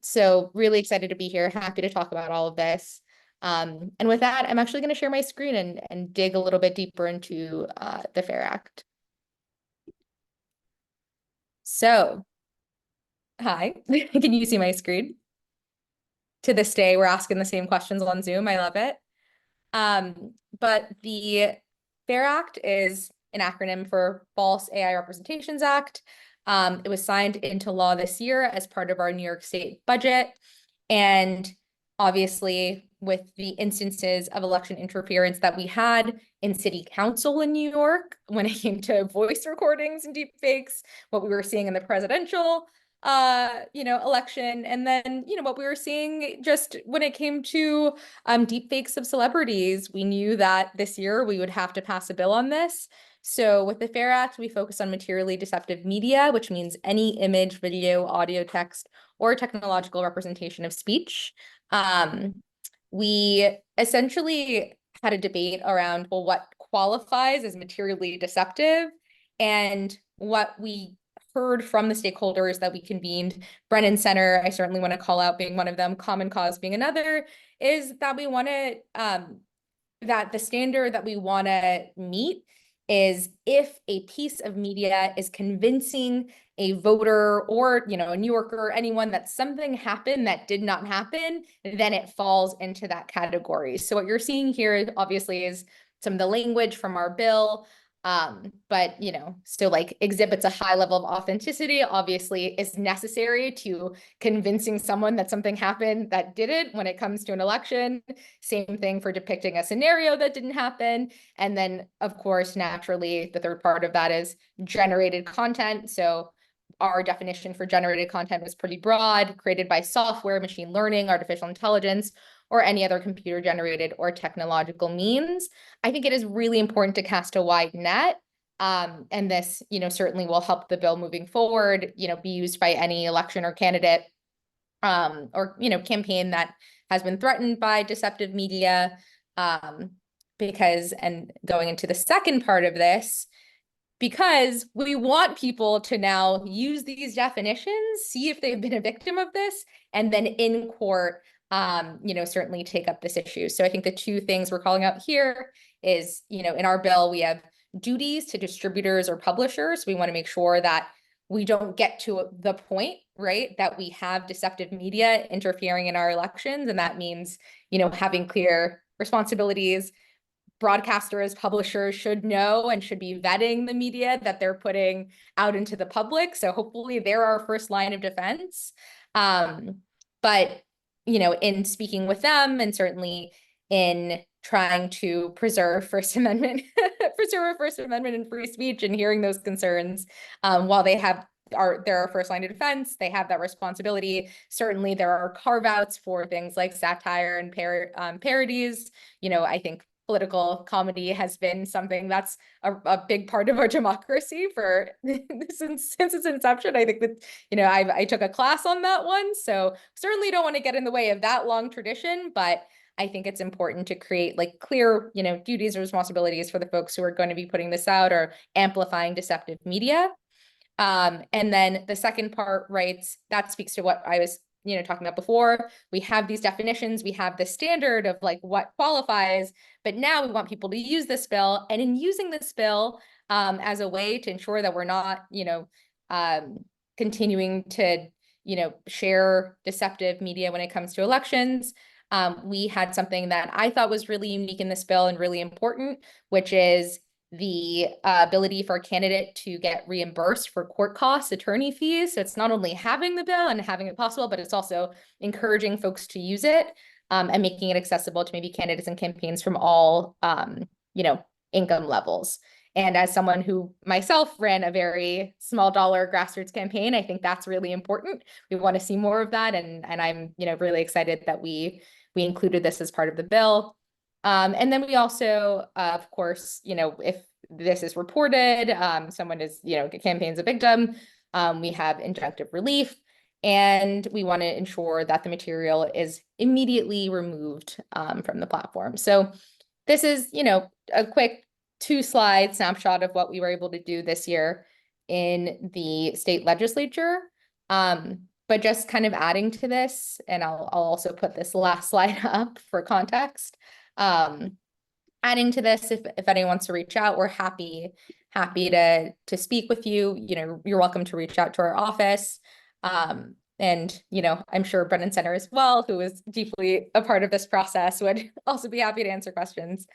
So really excited to be here. Happy to talk about all of this. And with that, I'm actually going to share my screen and dig a little bit deeper into the Fair Act. So, hi, can you see my screen? To this day, we're asking the same questions on Zoom. I love it. But the Fair Act is an acronym for False AI Representations Act. It was signed into law this year as part of our New York State budget. And obviously, with the instances of election interference that we had in city council in New York, when it came to voice recordings and deepfakes, what we were seeing in the presidential election, and then, what we were seeing just when it came to deepfakes of celebrities, we knew that this year we would have to pass a bill on this. So with the Fair Act, we focus on materially deceptive media, which means any image, video, audio, text, or technological representation of speech. We essentially had a debate around, well, what qualifies as materially deceptive, and what we heard from the stakeholders that we convened, Brennan Center, I certainly want to call out being one of them, Common Cause being another, is that we want to, that the standard that we want to meet is if a piece of media is convincing a voter or, a New Yorker, anyone, that something happened that did not happen, then it falls into that category. So what you're seeing here obviously is some of the language from our bill. But still, like, exhibits a high level of authenticity, obviously is necessary to convincing someone that something happened that didn't when it comes to an election. Same thing for depicting a scenario that didn't happen. And then, of course, naturally, the third part of that is generated content. So our definition for generated content was pretty broad: created by software, machine learning, artificial intelligence, or any other computer generated or technological means. I think it is really important to cast a wide net. And this, certainly will help the bill moving forward, be used by any election or candidate, or, campaign that has been threatened by deceptive media. Because, and going into the second part of this, because we want people to now use these definitions, see if they've been a victim of this, and then in court, certainly take up this issue. So I think the two things we're calling out here is, in our bill, we have duties to distributors or publishers. We want to make sure that we don't get to the point, right, that we have deceptive media interfering in our elections. And that means, having clear responsibilities. Broadcasters, publishers should know and should be vetting the media that they're putting out into the public. So hopefully they're our first line of defense. But, in speaking with them and certainly in trying to preserve First Amendment, and free speech and hearing those concerns, while they're our first line of defense, they have that responsibility. Certainly there are carve-outs for things like satire and parodies. I think political comedy has been something that's a big part of our democracy for since its inception. I think that, I took a class on that one. So certainly don't want to get in the way of that long tradition, but I think it's important to create clear, duties and responsibilities for the folks who are going to be putting this out or amplifying deceptive media. And then the second part, right, that speaks to what I was talking about before. We have these definitions, we have the standard of what qualifies, but now we want people to use this bill, and in using this bill as a way to ensure that we're not, continuing to, share deceptive media when it comes to elections. We had something that I thought was really unique in this bill and really important, which is the ability for a candidate to get reimbursed for court costs, attorney fees. So it's not only having the bill and having it possible, but it's also encouraging folks to use it and making it accessible to maybe candidates and campaigns from all, income levels. And as someone who myself ran a very small dollar grassroots campaign, I think that's really important. We want to see more of that. And I'm, really excited that we included this as part of the bill. And then we also, of course, if this is reported, someone is, campaign's a victim, we have injunctive relief, and we want to ensure that the material is immediately removed from the platform. So this is, a quick 2-slide snapshot of what we were able to do this year in the state legislature. But just kind of adding to this, and I'll also put this last slide up for context. Adding to this, if anyone wants to reach out, we're happy to speak with you. You're welcome to reach out to our office. And, I'm sure Brennan Center as well, who is deeply a part of this process, would also be happy to answer questions.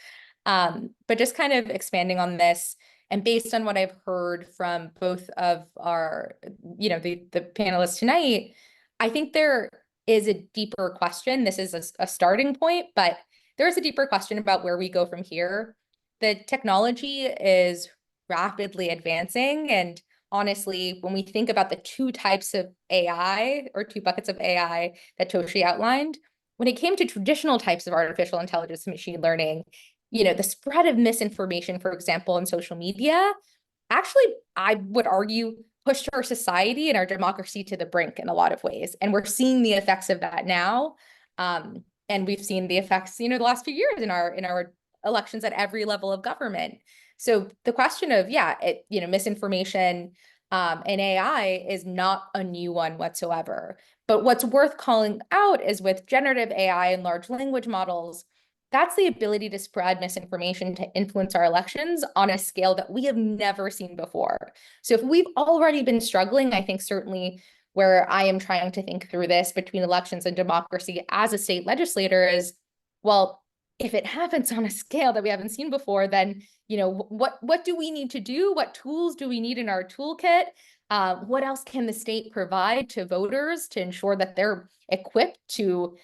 But just kind of expanding on this, and based on what I've heard from both of our, the panelists tonight, I think there is a deeper question. This is a starting point, but there's a deeper question about where we go from here. The technology is rapidly advancing. And honestly, when we think about the two types of AI, or two buckets of AI that Toshi outlined, when it came to traditional types of artificial intelligence and machine learning, the spread of misinformation, for example, in social media, actually, I would argue, pushed our society and our democracy to the brink in a lot of ways. And we're seeing the effects of that now. And we've seen the effects, the last few years in our elections at every level of government. So the question of, misinformation and AI is not a new one whatsoever. But what's worth calling out is with generative AI and large language models, that's the ability to spread misinformation to influence our elections on a scale that we have never seen before. So if we've already been struggling, I think certainly where I am trying to think through this between elections and democracy as a state legislator is, well, if it happens on a scale that we haven't seen before, then, what do we need to do? What tools do we need in our toolkit? What else can the state provide to voters to ensure that they're equipped to,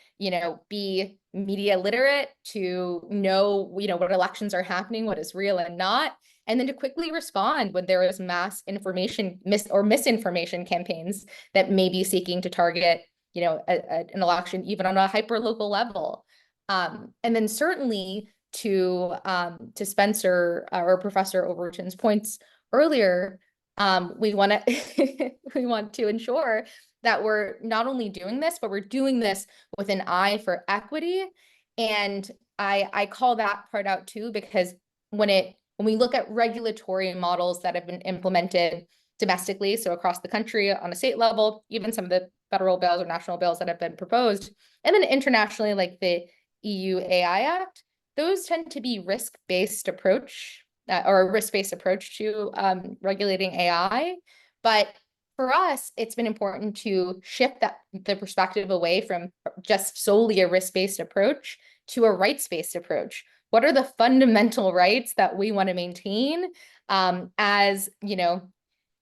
be media literate, to know, what elections are happening, what is real and not, and then to quickly respond when there is mass information misinformation campaigns that may be seeking to target, an election even on a hyper local level. And then certainly to Spencer or Professor Overton's points earlier, we want to ensure that we're not only doing this, but we're doing this with an eye for equity. And I call that part out too, because when it when we look at regulatory models that have been implemented domestically, so across the country on a state level, even some of the federal bills or national bills that have been proposed, and then internationally, like the EU AI Act, those tend to be risk-based approach or a risk-based approach to regulating AI. But for us, it's been important to shift the perspective away from just solely a risk-based approach to a rights-based approach. What are the fundamental rights that we want to maintain as,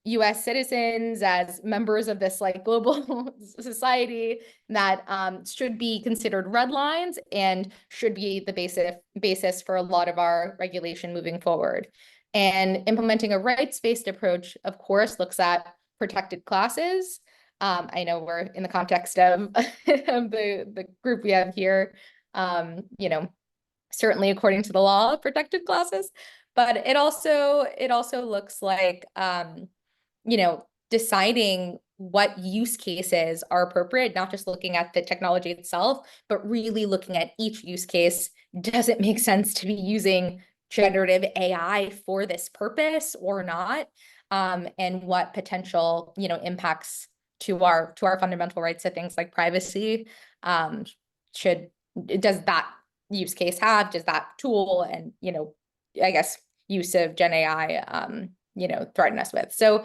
US citizens, as members of this like global society that should be considered red lines and should be the basis for a lot of our regulation moving forward. And implementing a rights-based approach, of course, looks at protected classes. I know we're in the context of the group we have here, certainly according to the law, protected classes, but it also looks like deciding what use cases are appropriate, not just looking at the technology itself, but really looking at each use case. Does it make sense to be using generative AI for this purpose or not? And what potential, impacts to our fundamental rights to things like privacy does that use case have? Does that tool and, I guess use of Gen AI, threaten us with? So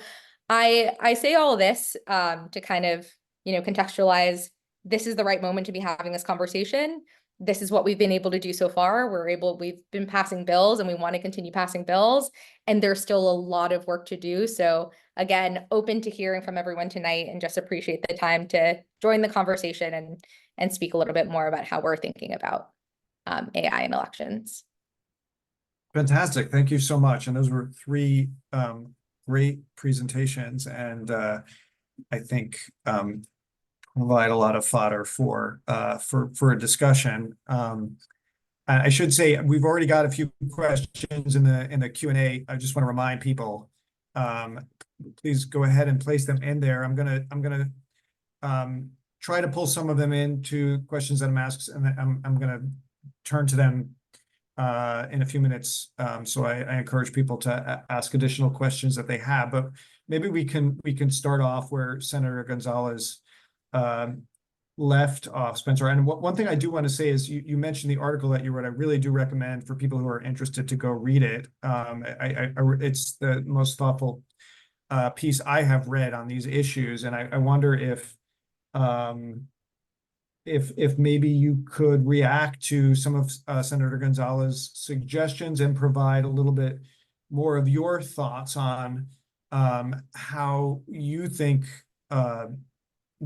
I say all of this to kind of, contextualize, this is the right moment to be having this conversation. This is what we've been able to do so far. We've been passing bills and we want to continue passing bills. And there's still a lot of work to do. So again, open to hearing from everyone tonight and just appreciate the time to join the conversation and speak a little bit more about how we're thinking about AI in elections. Fantastic. Thank you so much. And those were three great presentations, and I think provide a lot of fodder for a discussion. I should say we've already got a few questions in the Q&A. I just want to remind people, please go ahead and place them in there. I'm gonna try to pull some of them into questions that I'm asked, and I'm gonna turn to them in a few minutes. So I encourage people to ask additional questions that they have, but maybe we can start off where Senator Gonzalez left off, Spencer. And one thing I do want to say is you mentioned the article that you wrote. I really do recommend for people who are interested to go read it. It's the most thoughtful piece I have read on these issues, and I wonder if maybe you could react to some of Senator Gonzalez's suggestions and provide a little bit more of your thoughts on how you think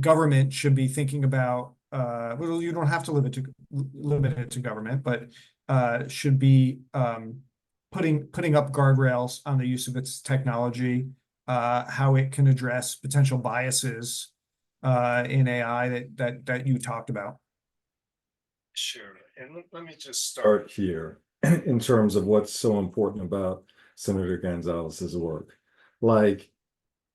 government should be thinking about, well, you don't have to limit it to government, but should be putting up guardrails on the use of its technology, how it can address potential biases in AI that you talked about. Sure. And let me just start here in terms of what's so important about Senator Gonzalez's work. Like,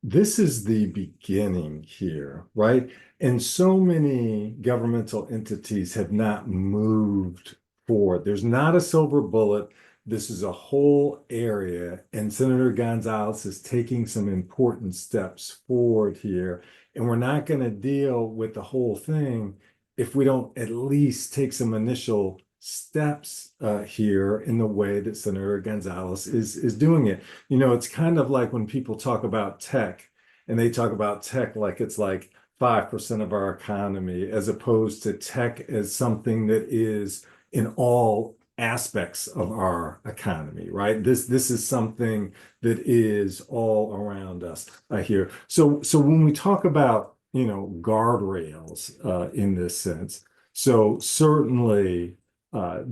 this is the beginning here, right? And so many governmental entities have not moved forward. There's not a silver bullet. This is a whole area, and Senator Gonzalez is taking some important steps forward here. And we're not going to deal with the whole thing if we don't at least take some initial steps here in the way that Senator Gonzalez is doing it. It's kind of like when people talk about tech, and they talk about tech like it's like 5% of our economy, as opposed to tech as something that is in all aspects of our economy, right? This is something that is all around us here. So when we talk about, guardrails in this sense, so certainly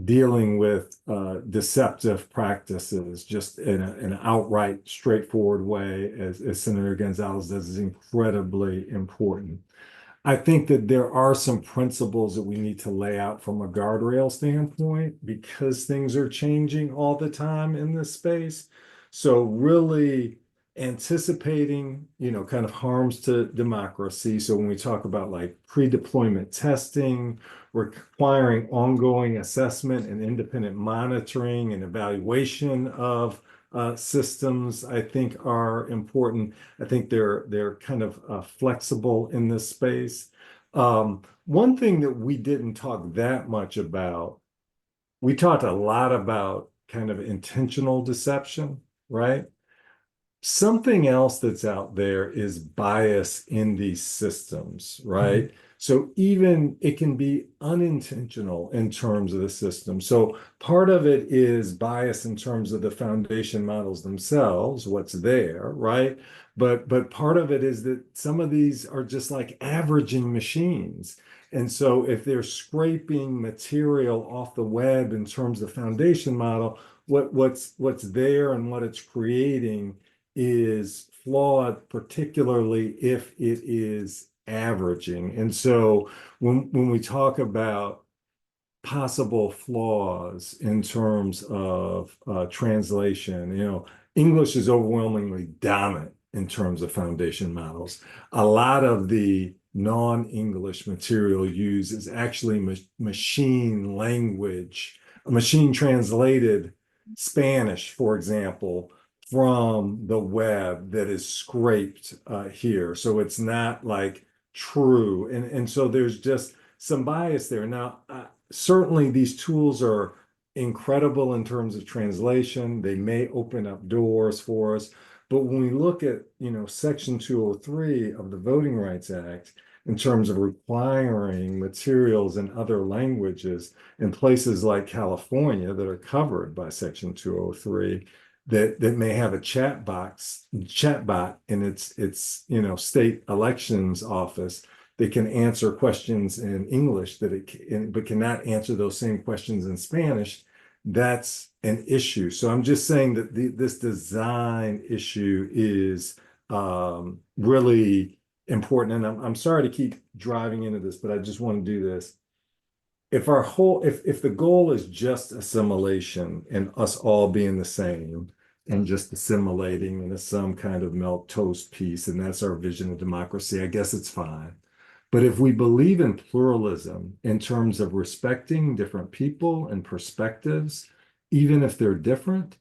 dealing with deceptive practices just in an outright, straightforward way, as Senator Gonzalez does, is incredibly important. I think that there are some principles that we need to lay out from a guardrail standpoint, because things are changing all the time in this space. So really anticipating, kind of harms to democracy. So when we talk about like pre-deployment testing, requiring ongoing assessment and independent monitoring and evaluation of systems, I think are important. I think they're kind of flexible in this space. One thing that we didn't talk that much about, we talked a lot about kind of intentional deception, right? Something else that's out there is bias in these systems, right? So even it can be unintentional in terms of the system. So part of it is bias in terms of the foundation models themselves, what's there, right? But part of it is that some of these are just like averaging machines. And so if they're scraping material off the web in terms of foundation model, what's there and what it's creating is flawed, particularly if it is averaging. And so when we talk about possible flaws in terms of translation, English is overwhelmingly dominant in terms of foundation models. A lot of the non-English material used is actually machine language, machine translated Spanish, for example, from the web that is scraped here. So it's not like true. And so there's just some bias there. Now, certainly these tools are incredible in terms of translation. They may open up doors for us. But when we look at, Section 203 of the Voting Rights Act, in terms of requiring materials in other languages in places like California that are covered by Section 203, that may have a chatbot in its state elections office that can answer questions in English but cannot answer those same questions in Spanish. That's an issue. So I'm just saying that this design issue is really important. And I'm sorry to keep driving into this, but I just want to do this. If the goal is just assimilation and us all being the same and just assimilating into some kind of milk toast piece, and that's our vision of democracy, I guess it's fine. But if we believe in pluralism in terms of respecting different people and perspectives, even if they're different,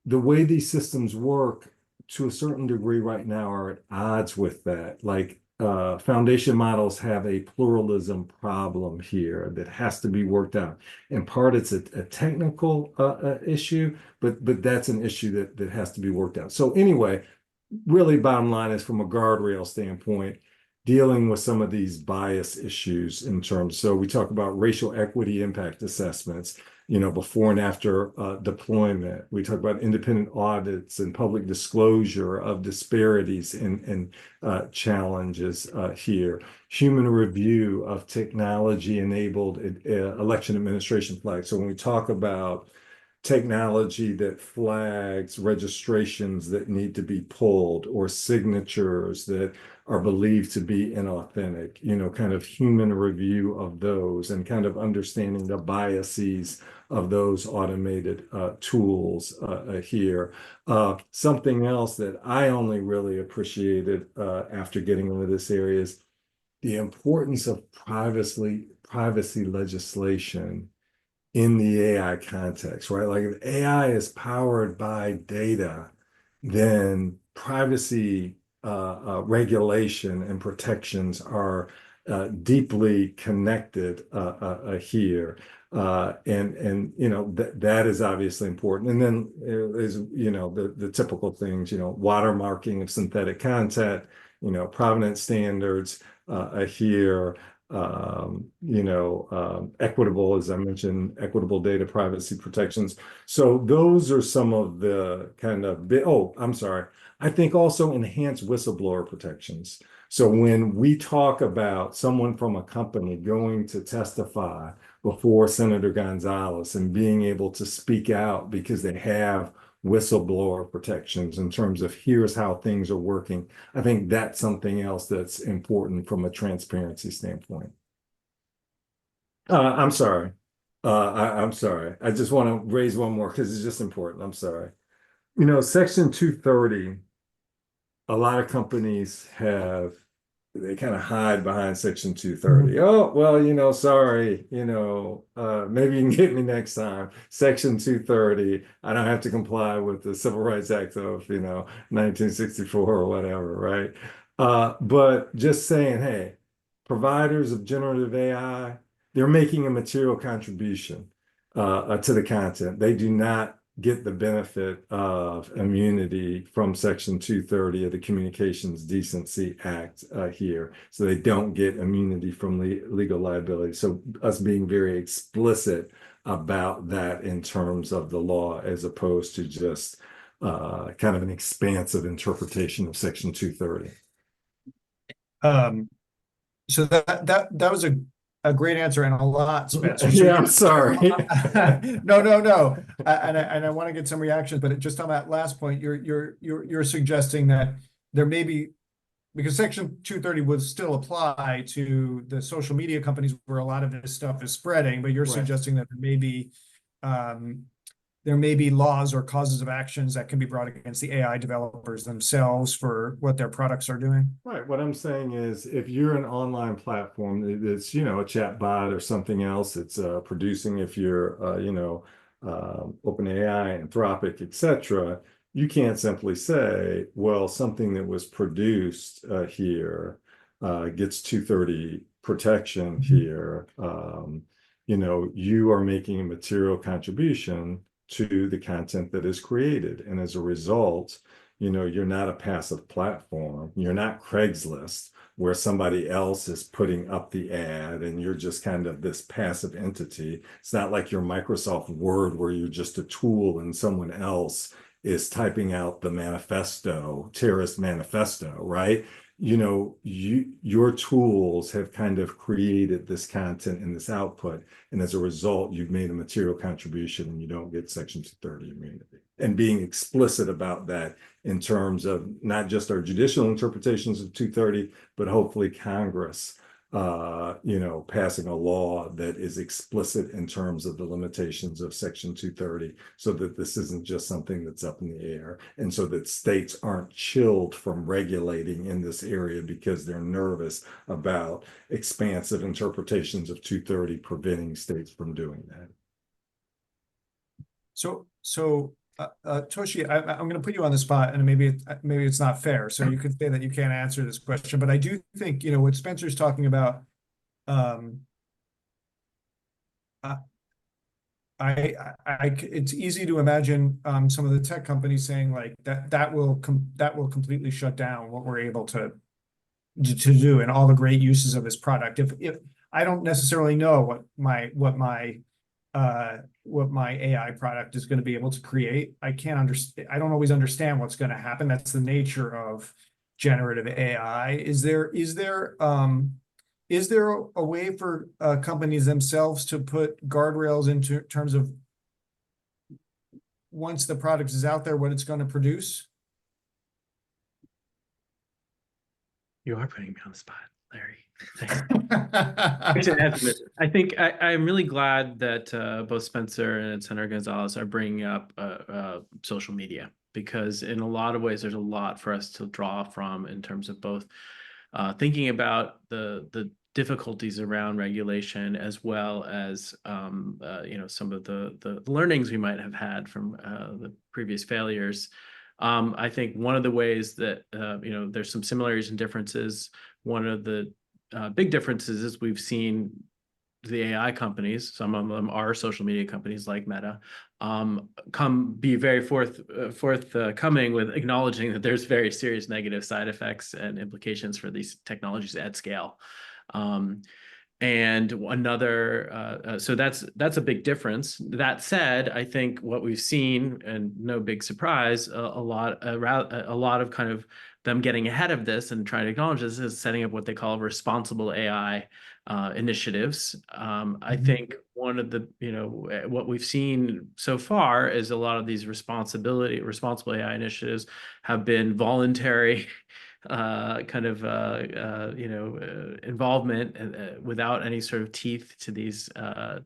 the way these systems work to a certain degree right now are at odds with that. Like foundation models have a pluralism problem here that has to be worked out. In part, it's a technical issue, but that's an issue that has to be worked out. So anyway, really bottom line is from a guardrail standpoint, dealing with some of these bias issues in terms. So we talk about racial equity impact assessments, before and after deployment. We talk about independent audits and public disclosure of disparities and challenges here. Human review of technology-enabled election administration flags. So when we talk about technology that flags registrations that need to be pulled or signatures that are believed to be inauthentic, kind of human review of those and kind of understanding the biases of those automated tools here. Something else that I only really appreciated after getting into this area is the importance of privacy legislation in the AI context, right? Like if AI is powered by data, then privacy regulation and protections are deeply connected here. That is obviously important. And then there's, the typical things, watermarking of synthetic content, provenance standards here. Equitable, as I mentioned, equitable data privacy protections. So those are some of the kind of, I'm sorry. I think also enhanced whistleblower protections. So when we talk about someone from a company going to testify before Senator Gonzalez and being able to speak out because they have whistleblower protections in terms of here's how things are working, I think that's something else that's important from a transparency standpoint. I'm sorry. I'm sorry. I just want to raise one more because it's just important. I'm sorry. Section 230, a lot of companies they kind of hide behind Section 230. Oh, well, sorry, maybe you can get me next time. Section 230, I don't have to comply with the Civil Rights Act of, 1964 or whatever, right? But just saying, hey, providers of generative AI, they're making a material contribution to the content. They do not get the benefit of immunity from Section 230 of the Communications Decency Act here. So they don't get immunity from legal liability. So us being very explicit about that in terms of the law, as opposed to just kind of an expansive interpretation of Section 230. So that was a great answer and a lot, Spencer. So Yeah, I'm sorry. No. And I want to get some reactions, but just on that last point, you're suggesting that there may be, because Section 230 would still apply to the social media companies where a lot of this stuff is spreading, but you're Right. suggesting that there may be laws or causes of actions that can be brought against the AI developers themselves for what their products are doing. Right. What I'm saying is, if you're an online platform that's, a chat bot or something else, it's producing, if you're, OpenAI, Anthropic, etc., you can't simply say, well, something that was produced here gets 230 protection here. You are making a material contribution to the content that is created. And as a result, you're not a passive platform. You're not Craigslist, where somebody else is putting up the ad and you're just kind of this passive entity. It's not like your Microsoft Word, where you're just a tool and someone else is typing out the manifesto, terrorist manifesto, right? Your tools have kind of created this content and this output, and as a result, you've made a material contribution and you don't get Section 230 immunity. And being explicit about that in terms of not just our judicial interpretations of 230, but hopefully Congress passing a law that is explicit in terms of the limitations of Section 230, so that this isn't just something that's up in the air, and so that states aren't chilled from regulating in this area because they're nervous about expansive interpretations of 230 preventing states from doing that. So Toshi, I'm going to put you on the spot, and maybe it's not fair. So you could say that you can't answer this question, but I do think, what Spencer's talking about, it's easy to imagine some of the tech companies saying like that will completely shut down what we're able to do and all the great uses of this product. If I don't necessarily know what my AI product is going to be able to create, I can't understand. I don't always understand what's going to happen. That's the nature of generative AI. Is there a way for companies themselves to put guardrails into terms of, once the product is out there, what it's going to produce? You are putting me on the spot, Larry. I think I'm really glad that both Spencer and Senator Gonzalez are bringing up social media, because in a lot of ways, there's a lot for us to draw from in terms of both thinking about the difficulties around regulation, as well as some of the learnings we might have had from the previous failures. I think one of the ways that there's some similarities and differences. One of the big differences is we've seen the AI companies, some of them are social media companies like Meta, be very forthcoming with acknowledging that there's very serious negative side effects and implications for these technologies at scale. And another, so that's a big difference. That said, I think what we've seen, and no big surprise, a lot of kind of them getting ahead of this and trying to acknowledge this, is setting up what they call responsible AI initiatives. I think one of the, what we've seen so far is a lot of these responsible AI initiatives have been voluntary involvement without any sort of teeth to these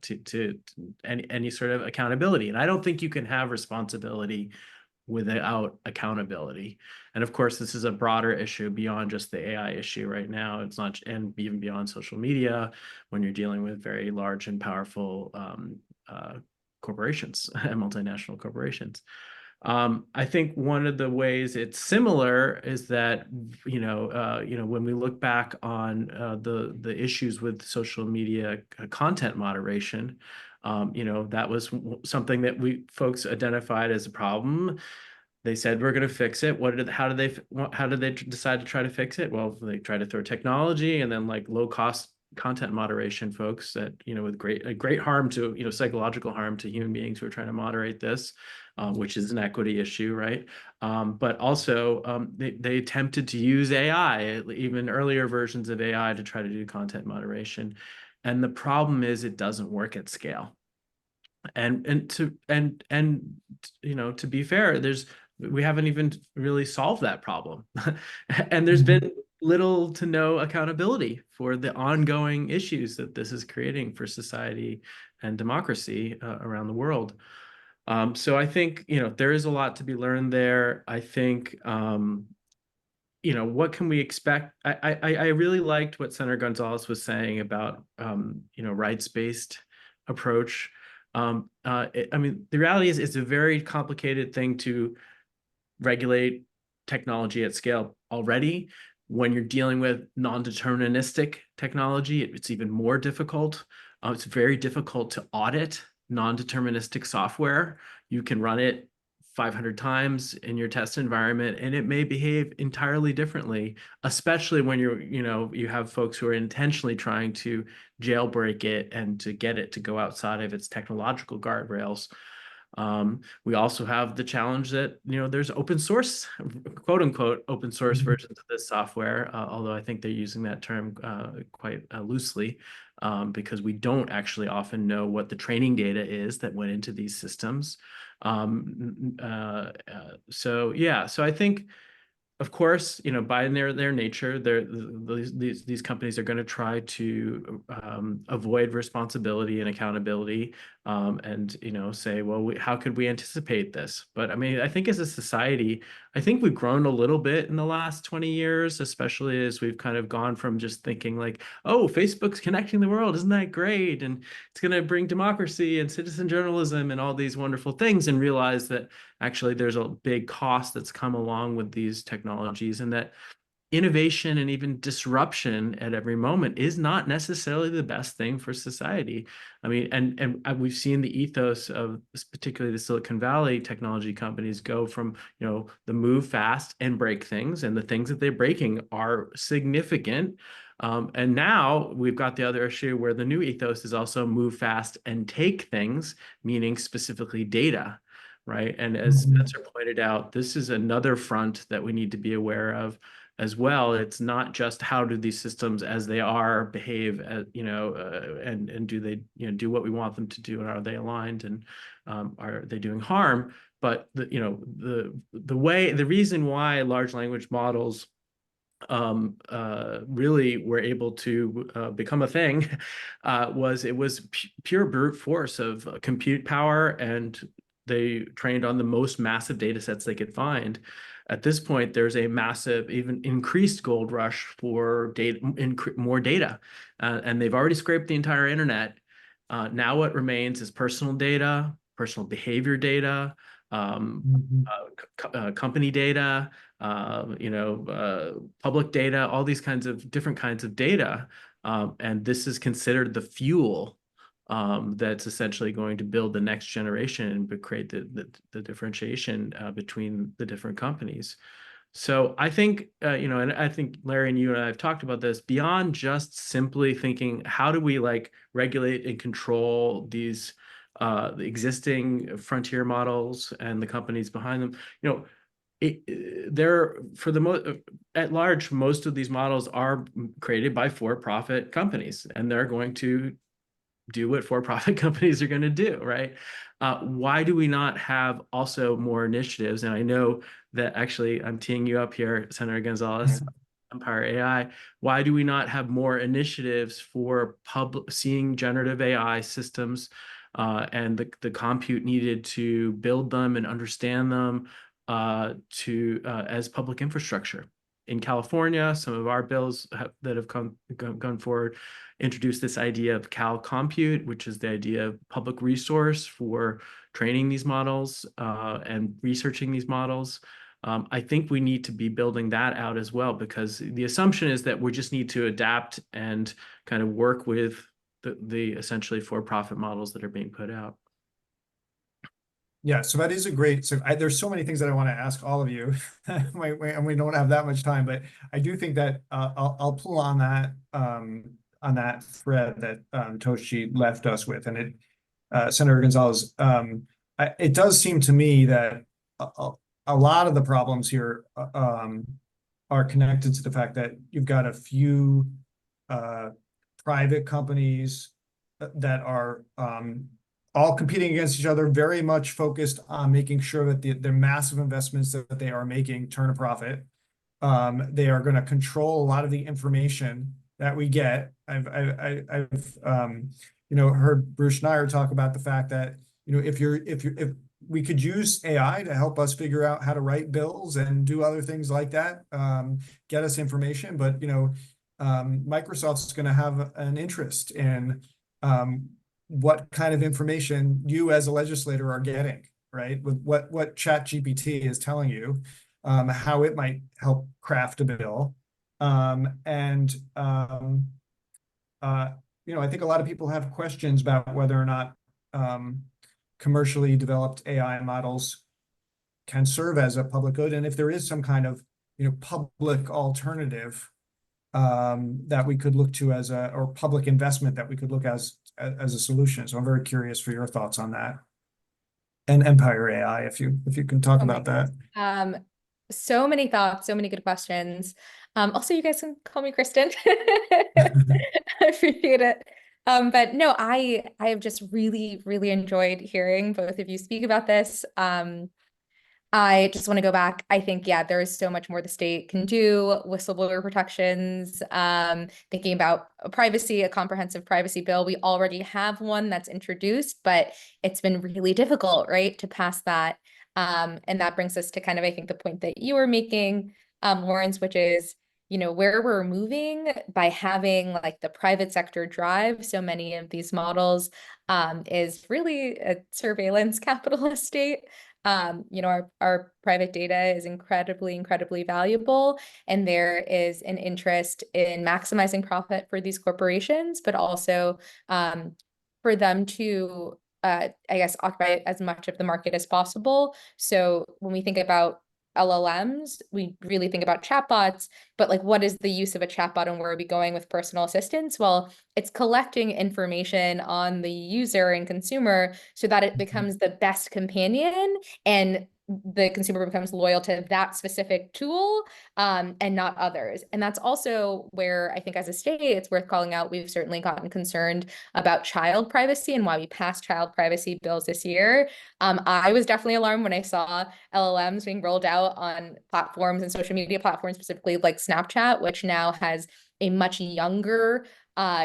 to any sort of accountability. And I don't think you can have responsibility without accountability. And of course, this is a broader issue beyond just the AI issue right now. It's not, and even beyond social media, when you're dealing with very large and powerful corporations, multinational corporations. I think one of the ways it's similar is that, when we look back on the issues with social media content moderation, that was something that folks identified as a problem. They said we're going to fix it. How did they decide to try to fix it? Well, they tried to throw technology and then like low cost content moderation folks that, with great harm to, psychological harm to human beings who are trying to moderate this, which is an equity issue, right? But also they attempted to use AI, even earlier versions of AI, to try to do content moderation. And the problem is it doesn't work at scale. And to be fair, we haven't even really solved that problem. And there's been little to no accountability for the ongoing issues that this is creating for society and democracy around the world. So I think, there is a lot to be learned there. I think, what can we expect? I really liked what Senator Gonzalez was saying about, rights-based approach. The reality is it's a very complicated thing to regulate technology at scale already. When you're dealing with non-deterministic technology, it's even more difficult. It's very difficult to audit non-deterministic software. You can run it 500 times in your test environment and it may behave entirely differently, especially when you have folks who are intentionally trying to jailbreak it and to get it to go outside of its technological guardrails. We also have the challenge that, there's open source, quote unquote, open source versions of this software, although I think they're using that term quite loosely, because we don't actually often know what the training data is that went into these systems. So I think, of course, by their nature, these companies are going to try to avoid responsibility and accountability, and say, well, how could we anticipate this? But I think as a society, I think we've grown a little bit in the last 20 years, especially as we've kind of gone from just thinking like, oh, Facebook's connecting the world, isn't that great? And it's going to bring democracy and citizen journalism and all these wonderful things, and realize that actually there's a big cost that's come along with these technologies, and that innovation and even disruption at every moment is not necessarily the best thing for society. And we've seen the ethos of particularly the Silicon Valley technology companies go from, the move fast and break things, and the things that they're breaking are significant. And now we've got the other issue where the new ethos is also move fast and take things, meaning specifically data. Right. And as Spencer pointed out, this is another front that we need to be aware of as well. It's not just how do these systems as they are behave, and do they, do what we want them to do, and are they aligned, and are they doing harm? But the reason why large language models really were able to become a thing was it was pure brute force of compute power, and they trained on the most massive data sets they could find. At this point, there's a massive, even increased gold rush for data, more data, and they've already scraped the entire internet. Now what remains is personal data, personal behavior data, company data, public data, all these kinds of different kinds of data. And this is considered the fuel that's essentially going to build the next generation, but create the differentiation between the different companies. So I think, and I think Larry and you and I have talked about this, beyond just simply thinking, how do we regulate and control these the existing frontier models and the companies behind them, at large, most of these models are created by for-profit companies, and they're going to do what for-profit companies are going to do, right? Why do we not have also more initiatives? And I know that actually I'm teeing you up here, Senator Gonzalez, Empire AI. Why do we not have more initiatives for seeing generative AI systems and the compute needed to build them and understand them, as public infrastructure. In California, some of our bills that have gone forward introduce this idea of Cal Compute, which is the idea of public resource for training these models and researching these models. I think we need to be building that out as well, because the assumption is that we just need to adapt and kind of work with the essentially for-profit models that are being put out. Yeah, so that is a great, there's so many things that I want to ask all of you, and we don't have that much time, but I do think that I'll pull on that thread that Toshi left us with, and Senator Gonzalez, it does seem to me that a lot of the problems here are connected to the fact that you've got a few private companies that are all competing against each other, very much focused on making sure that the massive investments that they are making turn a profit. They are going to control a lot of the information that we get. I've heard Bruce Schneier talk about the fact that, if we could use AI to help us figure out how to write bills and do other things like that, get us information, but Microsoft's going to have an interest in what kind of information you as a legislator are getting, right? With what ChatGPT is telling you, how it might help craft a bill. I think a lot of people have questions about whether or not commercially developed AI models can serve as a public good, and if there is some kind of public alternative that we could look to or public investment that we could look as a solution. So I'm very curious for your thoughts on that. And Empire AI, if you can talk about that. So many thoughts, so many good questions. Also, you guys can call me Kristen. I appreciate it. But no, I have just really, really enjoyed hearing both of you speak about this. I just want to go back. I think, yeah, there is so much more the state can do, whistleblower protections, thinking about privacy, a comprehensive privacy bill. We already have one that's introduced, but it's been really difficult, right, to pass that. And that brings us to kind of, I think, the point that you were making, Lawrence, which is, where we're moving by having like the private sector drive so many of these models is really a surveillance capitalist state. Our private data is incredibly valuable, and there is an interest in maximizing profit for these corporations, but also for them to, I guess, occupy as much of the market as possible. So when we think about LLMs, we really think about chatbots, but like, what is the use of a chatbot and where are we going with personal assistance? Well, it's collecting information on the user and consumer so that it becomes the best companion and the consumer becomes loyal to that specific tool and not others. And that's also where I think as a state, it's worth calling out. We've certainly gotten concerned about child privacy and why we passed child privacy bills this year. I was definitely alarmed when I saw LLMs being rolled out on platforms and social media platforms, specifically like Snapchat, which now has a much younger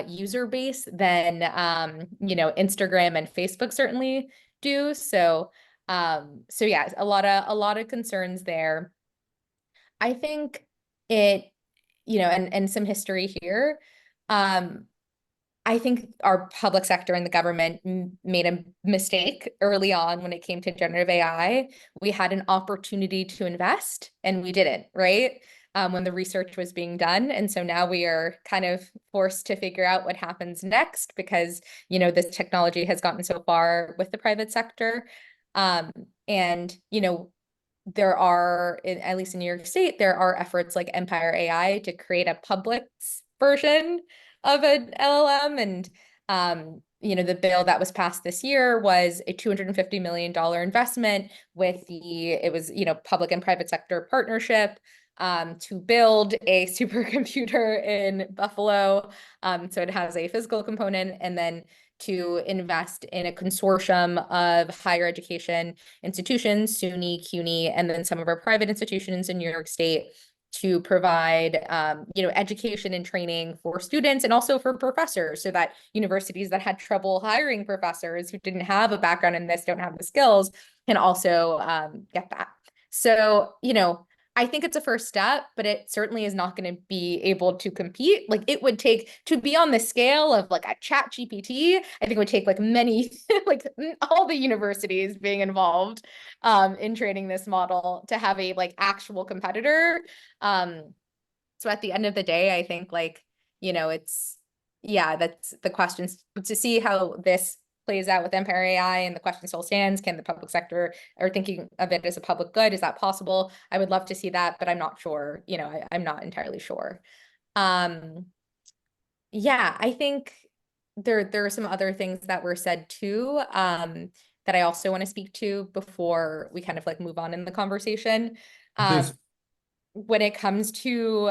user base than Instagram and Facebook certainly do. So yeah, a lot of concerns there. I think it, and some history here. I think our public sector and the government made a mistake early on when it came to generative AI. We had an opportunity to invest and we didn't, right? When the research was being done. And so now we are kind of forced to figure out what happens next because, this technology has gotten so far with the private sector. There are, at least in New York State, there are efforts like Empire AI to create a public version of an LLM. And, the bill that was passed this year was a $250 million investment with it was, public and private sector partnership to build a supercomputer in Buffalo. So it has a physical component, and then to invest in a consortium of higher education institutions, SUNY, CUNY, and then some of our private institutions in New York State to provide, education and training for students and also for professors, so that universities that had trouble hiring professors who didn't have a background in this, don't have the skills, can also get that. So, I think it's a first step, but it certainly is not going to be able to compete. Like it would take to be on the scale of like a chat GPT, I think it would take like many, like all the universities being involved in training this model to have a like actual competitor. So at the end of the day, I think like, that's the questions to see how this plays out with Empire AI, and the question still stands, can the public sector are thinking of it as a public good? Is that possible? I would love to see that, but I'm not sure, I'm not entirely sure. I think there are some other things that were said too, that I also want to speak to before we kind of like move on in the conversation. Please. When it comes to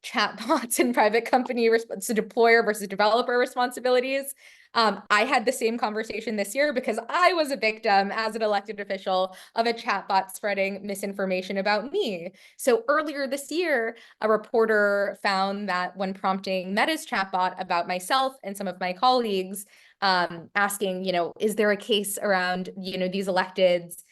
chatbots and private company so deployer versus developer responsibilities. I had the same conversation this year because I was a victim as an elected official of a chatbot spreading misinformation about me. So earlier this year, a reporter found that when prompting Meta's chatbot about myself and some of my colleagues, asking, is there a case around, these electeds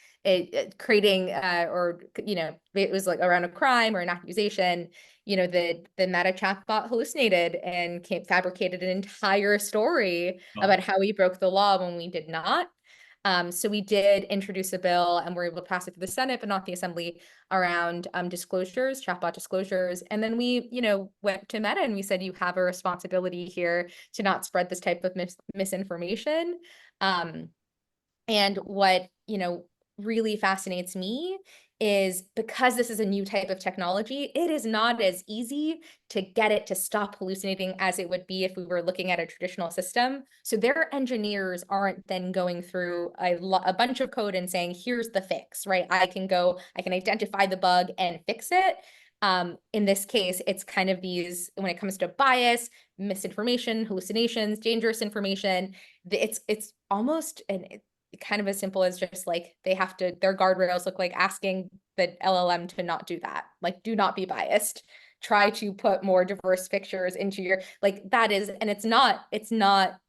creating or it was like around a crime or an accusation, the Meta chatbot hallucinated and fabricated an entire story about how we broke the law when we did not. So we did introduce a bill and we're able to pass it through the Senate, but not the Assembly, around disclosures, chatbot disclosures. And then we, went to Meta and we said, you have a responsibility here to not spread this type of misinformation. And what, really fascinates me is because this is a new type of technology, it is not as easy to get it to stop hallucinating as it would be if we were looking at a traditional system. So their engineers aren't then going through a bunch of code and saying, here's the fix, right? I can identify the bug and fix it. In this case, it's kind of these, when it comes to bias, misinformation, hallucinations, dangerous information, it's almost kind of as simple as just like their guardrails look like asking the LLM to not do that. Like, do not be biased. Try to put more diverse pictures into your, like that is, and it's not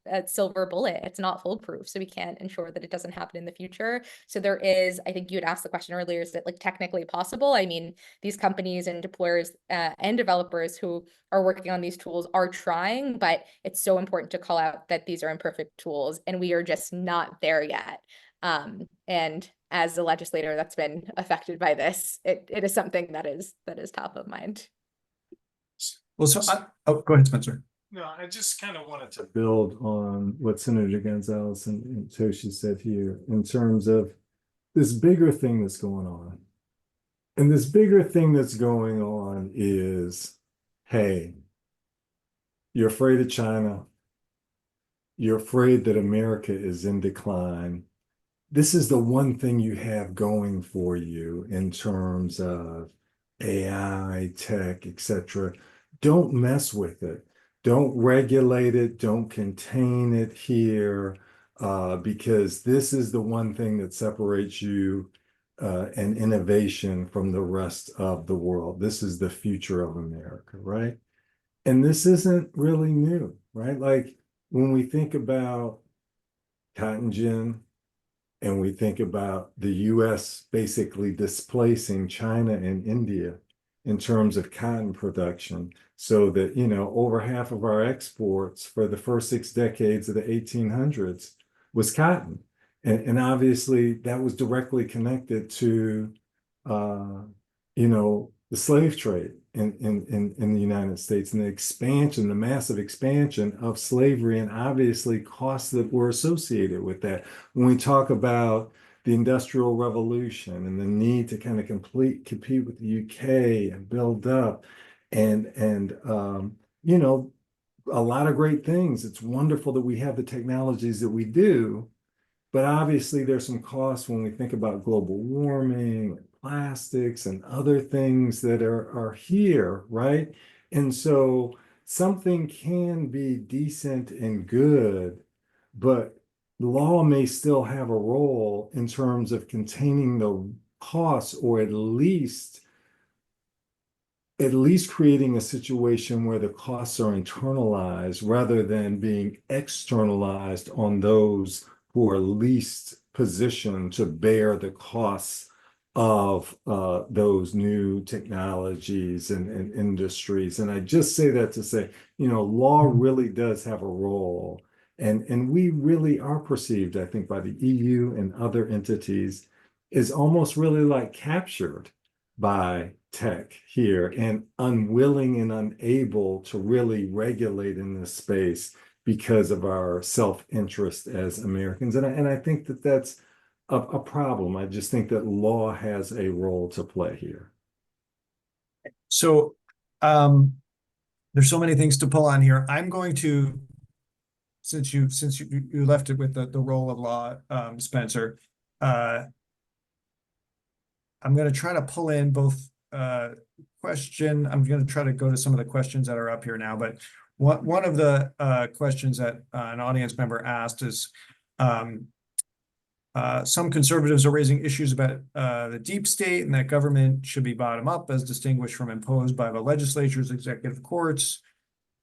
a silver bullet. It's not foolproof. So we can't ensure that it doesn't happen in the future. So there is, I think you had asked the question earlier, is it like technically possible? I mean, these companies and deployers and developers who are working on these tools are trying, but it's so important to call out that these are imperfect tools and we are just not there yet. And as a legislator that's been affected by this, it is something that is top of mind. Well, go ahead, Spencer. No, I just kind of wanted to build on what Senator Gonzalez and Toshi said here in terms of this bigger thing that's going on. And this bigger thing that's going on is, hey, you're afraid of China. You're afraid that America is in decline. This is the one thing you have going for you in terms of AI, tech, etc. Don't mess with it. Don't regulate it. Don't contain it here, because this is the one thing that separates you and innovation from the rest of the world. This is the future of America, right? And this isn't really new, right? Like when we think about cotton gin and we think about the US basically displacing China and India in terms of cotton production, so that, over half of our exports for the first 6 decades of the 1800s was cotton. And obviously that was directly connected to, the slave trade in the United States and the massive expansion of slavery, and obviously costs that were associated with that. When we talk about the Industrial Revolution and the need to kind of compete with the UK and build up and a lot of great things. It's wonderful that we have the technologies that we do, but obviously there's some costs when we think about global warming, plastics, and other things that are here, right? And so something can be decent and good, but law may still have a role in terms of containing the costs, or at least creating a situation where the costs are internalized rather than being externalized on those who are least positioned to bear the costs of those new technologies and industries. And I just say that to say, law really does have a role. And we really are perceived, I think, by the EU and other entities is almost really like captured by tech here and unwilling and unable to really regulate in this space because of our self-interest as Americans. And I think that that's a problem. I just think that law has a role to play here. So there's so many things to pull on here. I'm going to, since you left it with the role of law, Spencer, I'm going to try to pull in both question. I'm going to try to go to some of the questions that are up here now, but one of the questions that an audience member asked is, some conservatives are raising issues about the deep state and that government should be bottom up as distinguished from imposed by the legislatures, executive courts,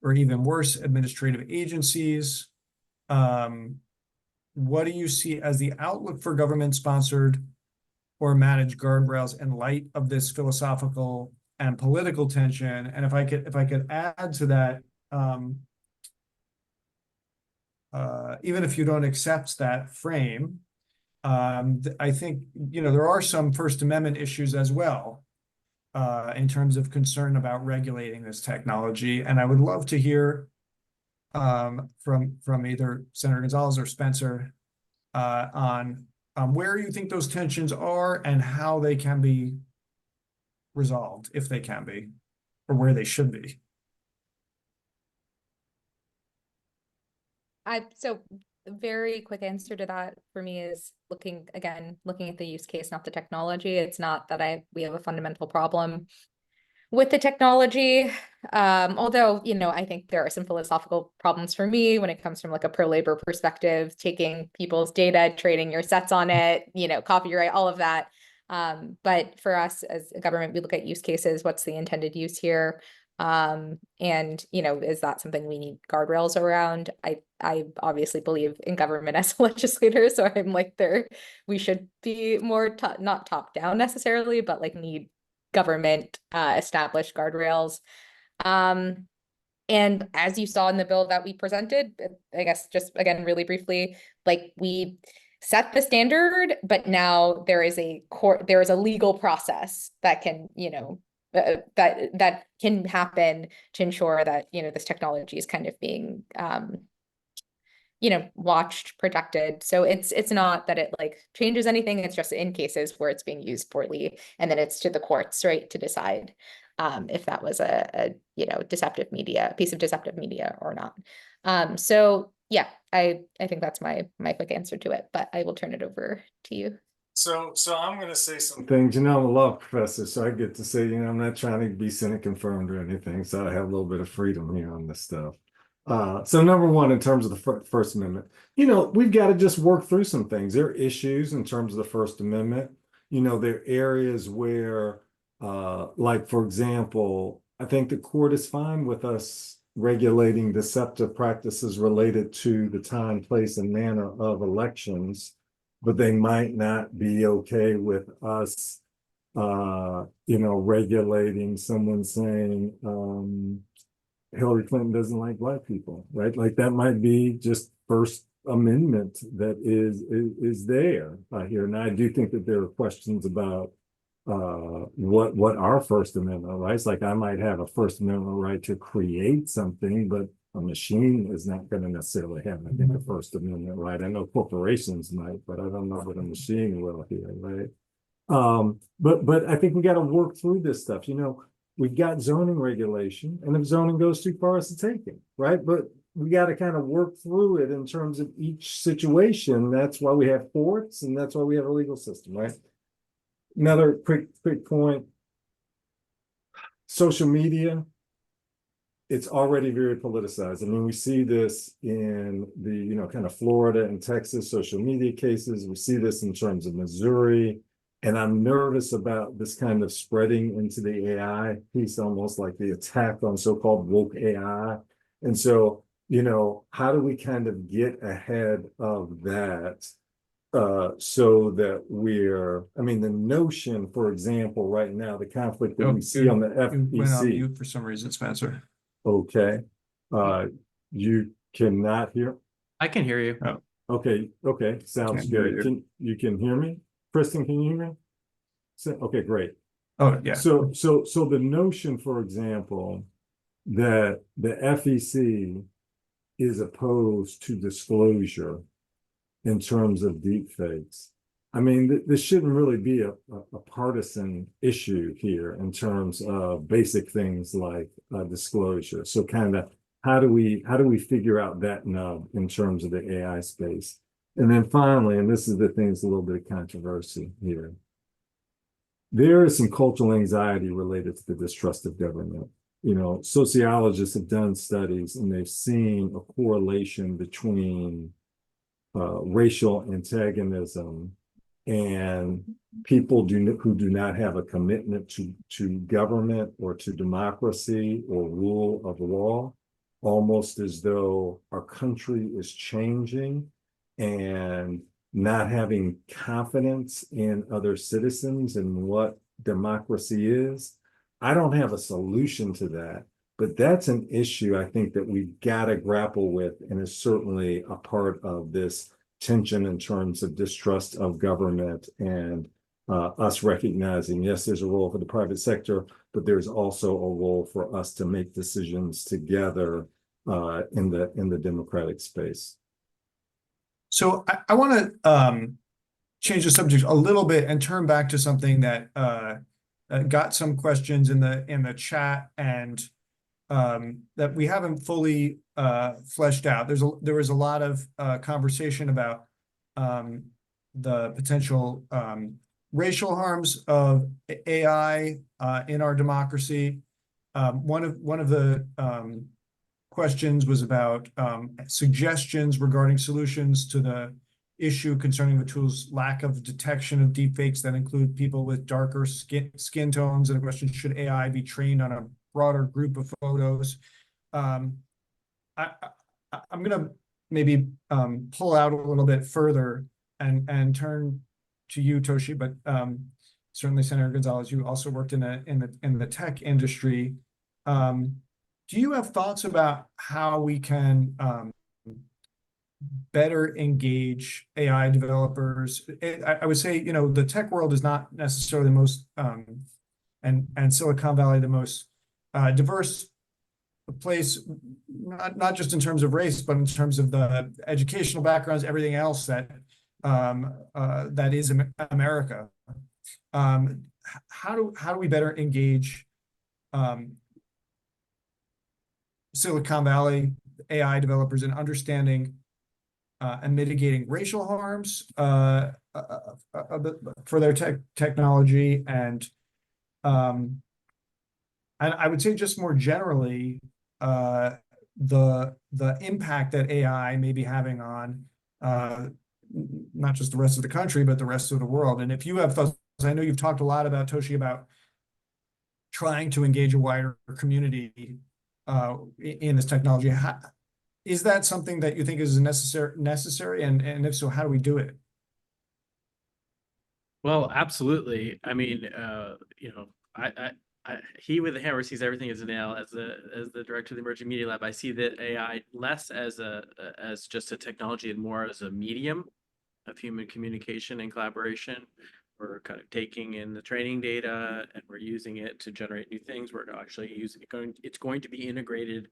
or even worse, administrative agencies. What do you see as the outlook for government-sponsored or managed guardrails in light of this philosophical and political tension? And if I could add to that, even if you don't accept that frame, I think, there are some First Amendment issues as well, in terms of concern about regulating this technology. And I would love to hear from either Senator Gonzalez or Spencer on where you think those tensions are and how they can be resolved, if they can be, or where they should be. So very quick answer to that for me is looking at the use case, not the technology. It's not that we have a fundamental problem with the technology. Although, I think there are some philosophical problems for me when it comes from like a pro-labor perspective, taking people's data, trading your sets on it, copyright, all of that. But for us as a government, we look at use cases. What's the intended use here? And, is that something we need guardrails around? I obviously believe in government as a legislator, so I'm like we should be more not top down necessarily, but like need government established guardrails. And as you saw in the bill that we presented, I guess just again, really briefly, like we set the standard, but now there is a legal process that can, that can happen to ensure that, this technology is kind of being, watched, protected. So it's not that it like changes anything. It's just in cases where it's being used poorly, and then it's to the courts, right, to decide if that was a deceptive media, piece of deceptive media or not. So yeah, I think that's my quick answer to it, but I will turn it over to you. So I'm going to say some things. I'm a law professor, so I get to say, I'm not trying to be Senate confirmed or anything, so I have a little bit of freedom here on this stuff. So number one, in terms of the First Amendment, we've got to just work through some things. There are issues in terms of the First Amendment. There are areas where, like, for example, I think the court is fine with us regulating deceptive practices related to the time, place, and manner of elections, but they might not be okay with us, regulating someone saying, Hillary Clinton doesn't like black people, right? Like that might be just First Amendment that is there here. And I do think that there are questions about what our First Amendment rights. Like I might have a First Amendment right to create something, but a machine is not going to necessarily have, I think, a First Amendment right. I know corporations might, but I don't know what a machine will here, right? But I think we got to work through this stuff. We've got zoning regulation, and if zoning goes too far, it's a taking, right? But we got to kind of work through it in terms of each situation. That's why we have courts, and that's why we have a legal system, right? Another quick point. Social media, it's already very politicized. I mean, we see this in the, kind of Florida and Texas social media cases. We see this in terms of Missouri. And I'm nervous about this kind of spreading into the AI piece, almost like the attack on so-called woke AI. And so, how do we kind of get ahead of that so that I mean, the notion, for example, right now, the conflict that we see on the You went on FEC. mute for some reason, Spencer. Okay. You cannot hear? I can hear you. Oh, Okay, sounds Can't hear good. You can hear me? Kristen, can you hear me? Okay, great. oh yeah. So the notion, for example, that the FEC is opposed to disclosure in terms of deepfakes. I mean, this shouldn't really be a partisan issue here in terms of basic things like disclosure. So kind of how do we figure out that nub in terms of the AI space? And then finally, and this is the thing that's a little bit of controversy here, there is some cultural anxiety related to the distrust of government. You know, sociologists have done studies and they've seen a correlation between racial antagonism and people who do not have a commitment to government or to democracy or rule of law, almost as though our country is changing and not having confidence in other citizens and what democracy is. I don't have a solution to that, but that's an issue I think that we've got to grapple with, and is certainly a part of this tension in terms of distrust of government and us recognizing, yes, there's a role for the private sector, but there's also a role for us to make decisions together in the democratic space. So I want to change the subject a little bit and turn back to something that got some questions in the chat and that we haven't fully fleshed out. There was a lot of conversation about the potential racial harms of AI in our democracy. One of the questions was about suggestions regarding solutions to the issue concerning the tool's lack of detection of deepfakes that include people with darker skin tones. And the question, should AI be trained on a broader group of photos? I'm going to maybe pull out a little bit further and turn to you, Toshi, but certainly Senator Gonzalez, you also worked in the tech industry. Do you have thoughts about how we can better engage AI developers? I would say, you know, the tech world is not necessarily the most, and Silicon Valley, the most diverse place, not just in terms of race, but in terms of the educational backgrounds, everything else that that is America. How do we better engage Silicon Valley AI developers in understanding and mitigating racial harms for their technology, and I would say just more generally the impact that AI may be having on not just the rest of the country, but the rest of the world. And if you have thoughts, I know you've talked a lot about, Toshi, about trying to engage a wider community in this technology. Is that something that you think is necessary? And if so, how do we do it? Well, absolutely. I mean, you know, he with the hammer sees everything as a nail. As the director of the Emerging Media Lab, I see that AI less as just a technology and more as a medium of human communication and collaboration. We're kind of taking in the training data and we're using it to generate new things. We're actually using it. It's going to be integrated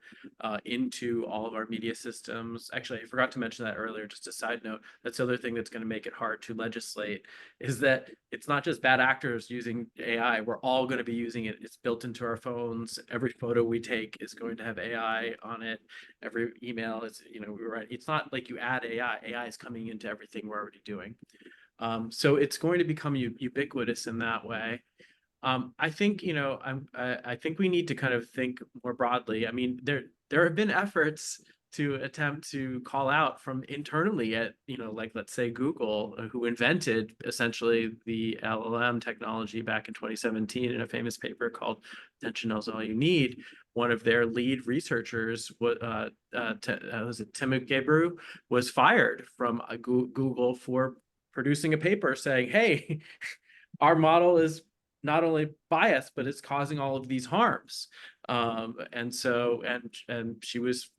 into all of our media systems. Actually, I forgot to mention that earlier. Just a side note, that's the other thing that's going to make it hard to legislate is that it's not just bad actors using AI. We're all going to be using it. It's built into our phones. Every photo we take is going to have AI on it. Every email is, you know, it's not like you add AI. AI is coming into everything we're already doing. So it's going to become ubiquitous in that way. I think, you know, I think we need to kind of think more broadly. I mean, there have been efforts to attempt to call out from internally at, you know, like let's say Google, who invented essentially the LLM technology back in 2017 in a famous paper called "Attention is All You Need." One of their lead researchers, was it Tim Gebru, was fired from Google for producing a paper saying, hey, our model is not only biased, but it's causing all of these harms. And she was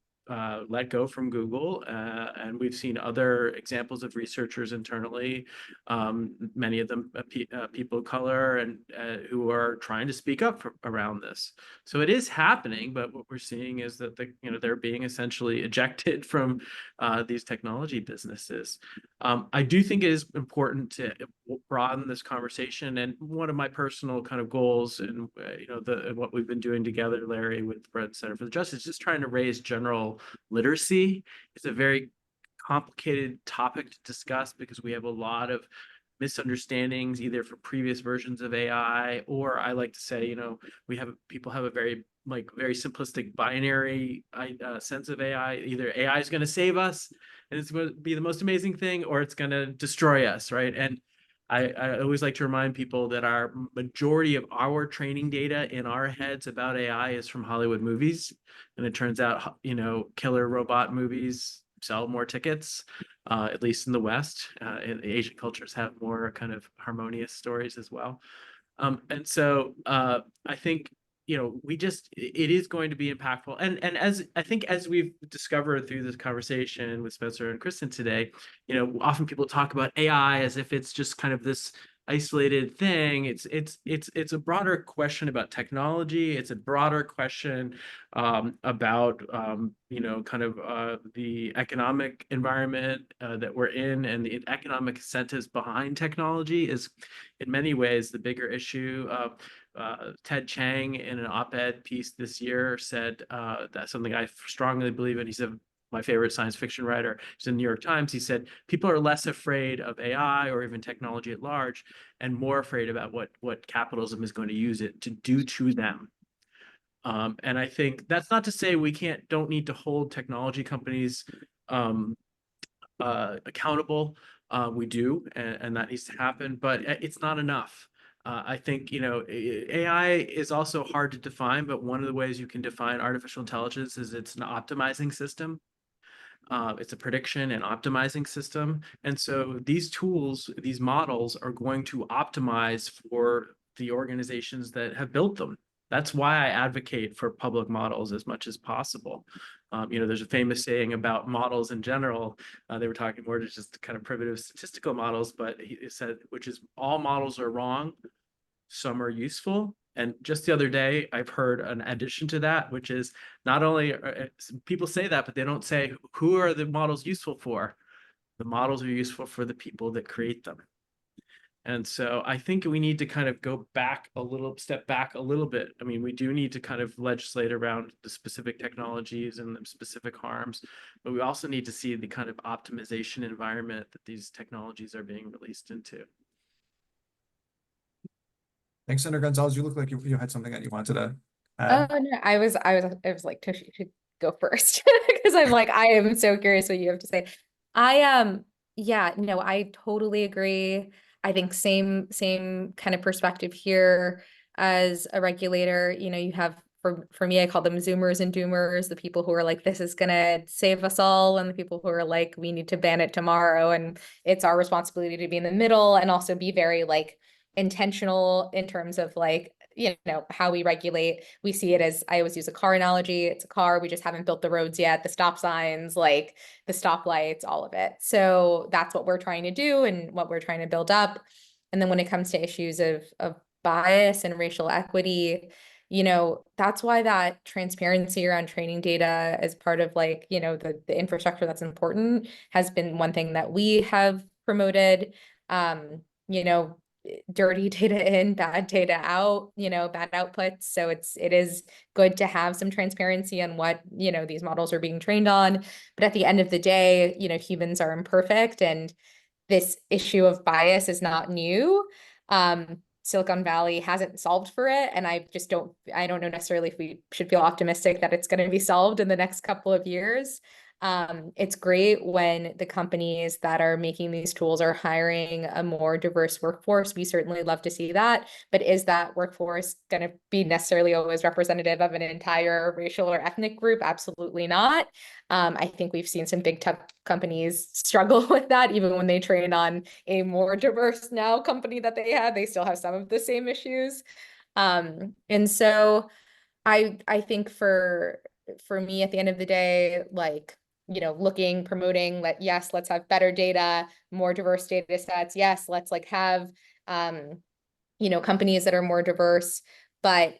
let go from Google, and we've seen other examples of researchers internally, many of them people of color, and who are trying to speak up around this. So it is happening, but what we're seeing is that they're being essentially ejected from these technology businesses. I do think it is important to broaden this conversation, and one of my personal kind of goals, and what we've been doing together, Larry, with the Bread Center for the Justice, just trying to raise general literacy. It's a very complicated topic to discuss because we have a lot of misunderstandings either for previous versions of AI, or I like to say, people have a very simplistic binary sense of AI. Either AI is going to save us and it's going to be the most amazing thing, or it's going to destroy us, right? And I always like to remind people that our majority of our training data in our heads about AI is from Hollywood movies. And it turns out, killer robot movies sell more tickets, at least in the West. And Asian cultures have more kind of harmonious stories as well. And so I think, it is going to be impactful. And as we've discovered through this conversation with Spencer and Kristen today, often people talk about AI as if it's just kind of this isolated thing. It's a broader question about technology. It's a broader question about the economic environment that we're in, and the economic incentives behind technology is in many ways the bigger issue. Ted Chiang, in an op-ed piece this year, said that's something I strongly believe in. He's my favorite science fiction writer. He's in the New York Times. He said people are less afraid of AI or even technology at large, and more afraid about what capitalism is going to use it to do to them. And I think that's not to say we don't need to hold technology companies accountable. We do, and that needs to happen, but it's not enough. I think, AI is also hard to define, but one of the ways you can define artificial intelligence is it's an optimizing system. It's a prediction and optimizing system. And so these tools, these models are going to optimize for the organizations that have built them. That's why I advocate for public models as much as possible. There's a famous saying about models in general. They were talking more to just kind of primitive statistical models, but he said, which is all models are wrong, some are useful. And just the other day, I've heard an addition to that, which is not only people say that, but they don't say, who are the models useful for? The models are useful for the people that create them. And so I think we need to kind of step back a little bit. I mean, we do need to kind of legislate around the specific technologies and the specific harms, but we also need to see the kind of optimization environment that these technologies are being released into. Thanks, Senator Gonzalez. You look like you had something that you wanted to add. Oh no, I was like, Toshi should go first because I'm like, I am so curious what you have to say. Yeah, no, I totally agree. I think same kind of perspective here as a regulator. You have for me, I call them Zoomers and Doomers, the people who are like, this is gonna save us all, and the people who are like, we need to ban it tomorrow. And it's our responsibility to be in the middle and also be very like intentional in terms of like, how we regulate. We see it as, I always use a car analogy. It's a car. We just haven't built the roads yet, the stop signs, like the stoplights, all of it. So that's what we're trying to do and what we're trying to build up. And then when it comes to issues of bias and racial equity, that's why that transparency around training data as part of like, the infrastructure that's important has been one thing that we have promoted. Dirty data in, bad data out, bad outputs. So it is good to have some transparency on what, these models are being trained on. But at the end of the day, humans are imperfect, and this issue of bias is not new. Silicon Valley hasn't solved for it. And I don't know necessarily if we should feel optimistic that it's going to be solved in the next couple of years. It's great when the companies that are making these tools are hiring a more diverse workforce. We certainly love to see that. But is that workforce going to be necessarily always representative of an entire racial or ethnic group? Absolutely not. I think we've seen some big tech companies struggle with that. Even when they train on a more diverse now company that they had, they still have some of the same issues. And so I think for me at the end of the day, like, promoting that, yes, let's have better data, more diverse data sets. Yes, let's like have, companies that are more diverse, but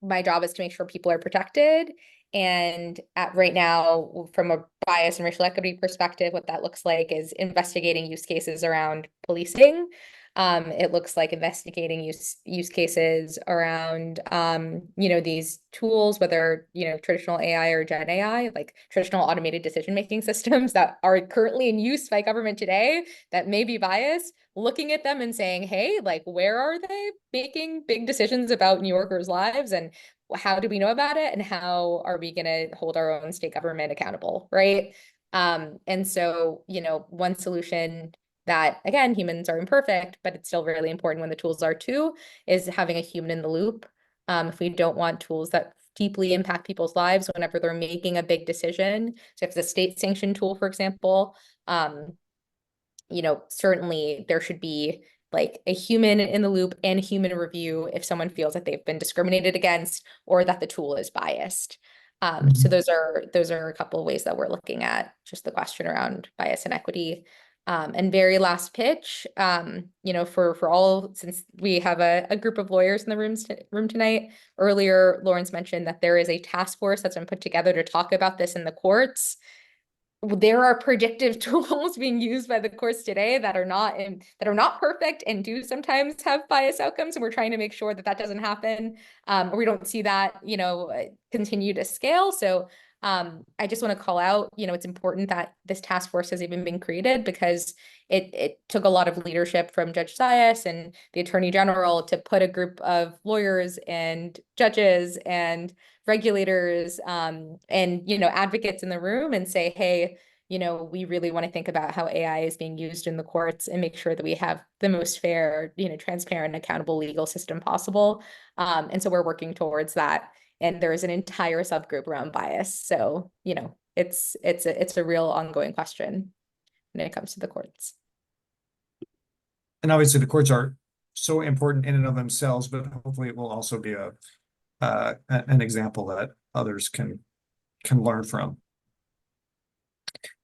my job is to make sure people are protected. And right now, from a bias and racial equity perspective, what that looks like is investigating use cases around policing. It looks like investigating use cases around, these tools, whether, traditional AI or Gen AI, like traditional automated decision-making systems that are currently in use by government today that may be biased, looking at them and saying, hey, like, where are they making big decisions about New Yorkers' lives? And how do we know about it? And how are we going to hold our own state government accountable, right? And so, one solution that, again, humans are imperfect, but it's still really important when the tools are too, is having a human in the loop. If we don't want tools that deeply impact people's lives whenever they're making a big decision. So if it's a state sanctioned tool, for example, certainly there should be like a human in the loop and human review if someone feels that they've been discriminated against or that the tool is biased. So those are a couple of ways that we're looking at just the question around bias and equity. And very last pitch, for all, since we have a group of lawyers in the room tonight, earlier Lawrence mentioned that there is a task force that's been put together to talk about this in the courts. There are predictive tools being used by the courts today that are not perfect and do sometimes have bias outcomes, and we're trying to make sure that doesn't happen, or we don't see that continue to scale. So I just want to call out, it's important that this task force has even been created, because it took a lot of leadership from Judge Zayas and the Attorney General to put a group of lawyers and judges and regulators and advocates in the room and say, hey, we really want to think about how AI is being used in the courts and make sure that we have the most fair, transparent, accountable legal system possible. And so we're working towards that. And there is an entire subgroup around bias. So, it's a real ongoing question when it comes to the courts. And obviously the courts are so important in and of themselves, but hopefully it will also be an example that others can learn from.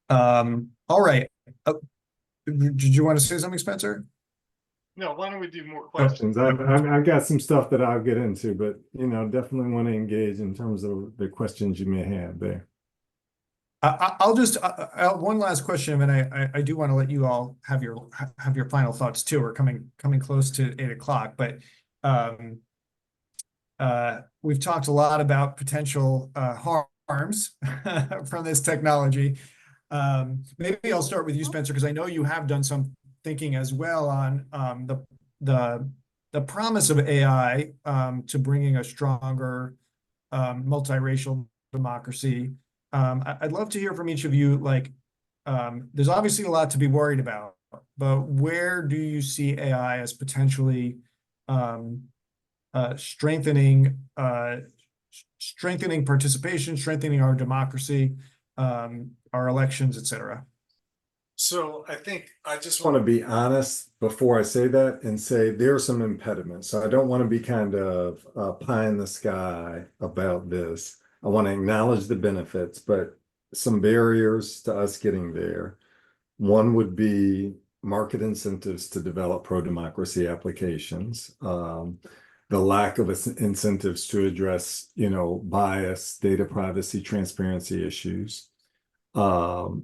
All right. Did you want to say something, Spencer? No, why don't we do more questions? I've got some stuff that I'll get into, but definitely want to engage in terms of the questions you may have there. I'll just one last question, and I do want to let you all have your final thoughts too. We're coming close to 8 o'clock, but we've talked a lot about potential harms from this technology. Maybe I'll start with you, Spencer, because I know you have done some thinking as well on the promise of AI to bringing a stronger multiracial democracy. I'd love to hear from each of you. Like, there's obviously a lot to be worried about, but where do you see AI as potentially strengthening participation, strengthening our democracy, our elections, etc.? So I think I just want to be honest before I say that and say there are some impediments. So I don't want to be kind of pie in the sky about this. I want to acknowledge the benefits, but some barriers to us getting there. One would be market incentives to develop pro-democracy applications. The lack of incentives to address, bias, data privacy, transparency issues. There's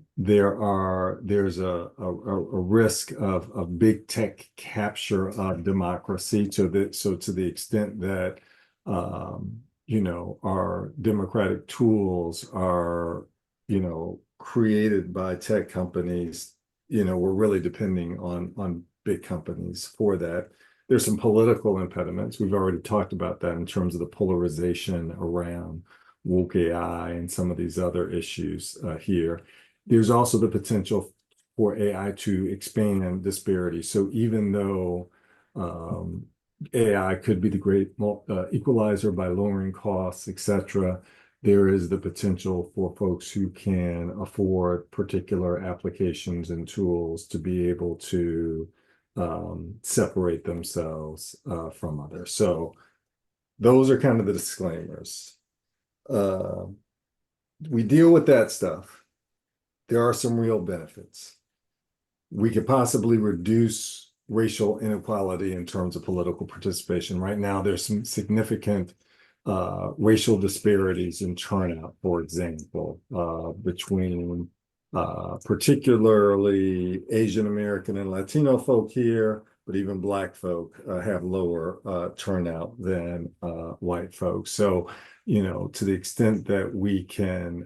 a risk of big tech capture of democracy to the extent that our democratic tools are created by tech companies. We're really depending on big companies for that. There's some political impediments. We've already talked about that in terms of the polarization around woke AI and some of these other issues here. There's also the potential for AI to expand disparity. So even though AI could be the great equalizer by lowering costs, etc., there is the potential for folks who can afford particular applications and tools to be able to separate themselves from others. So those are kind of the disclaimers. We deal with that stuff. There are some real benefits. We could possibly reduce racial inequality in terms of political participation. Right now, there's some significant racial disparities in turnout, for example, between particularly Asian American and Latino folk here, but even Black folk have lower turnout than white folks. So, you know, to the extent that we can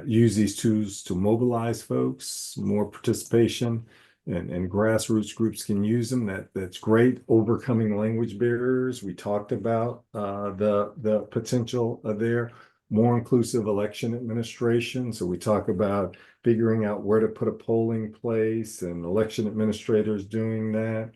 use these tools to mobilize folks, more participation, and grassroots groups can use them, that's great. Overcoming language barriers, we talked about the potential there. More inclusive election administration. So we talk about figuring out where to put a polling place and election administrators doing that.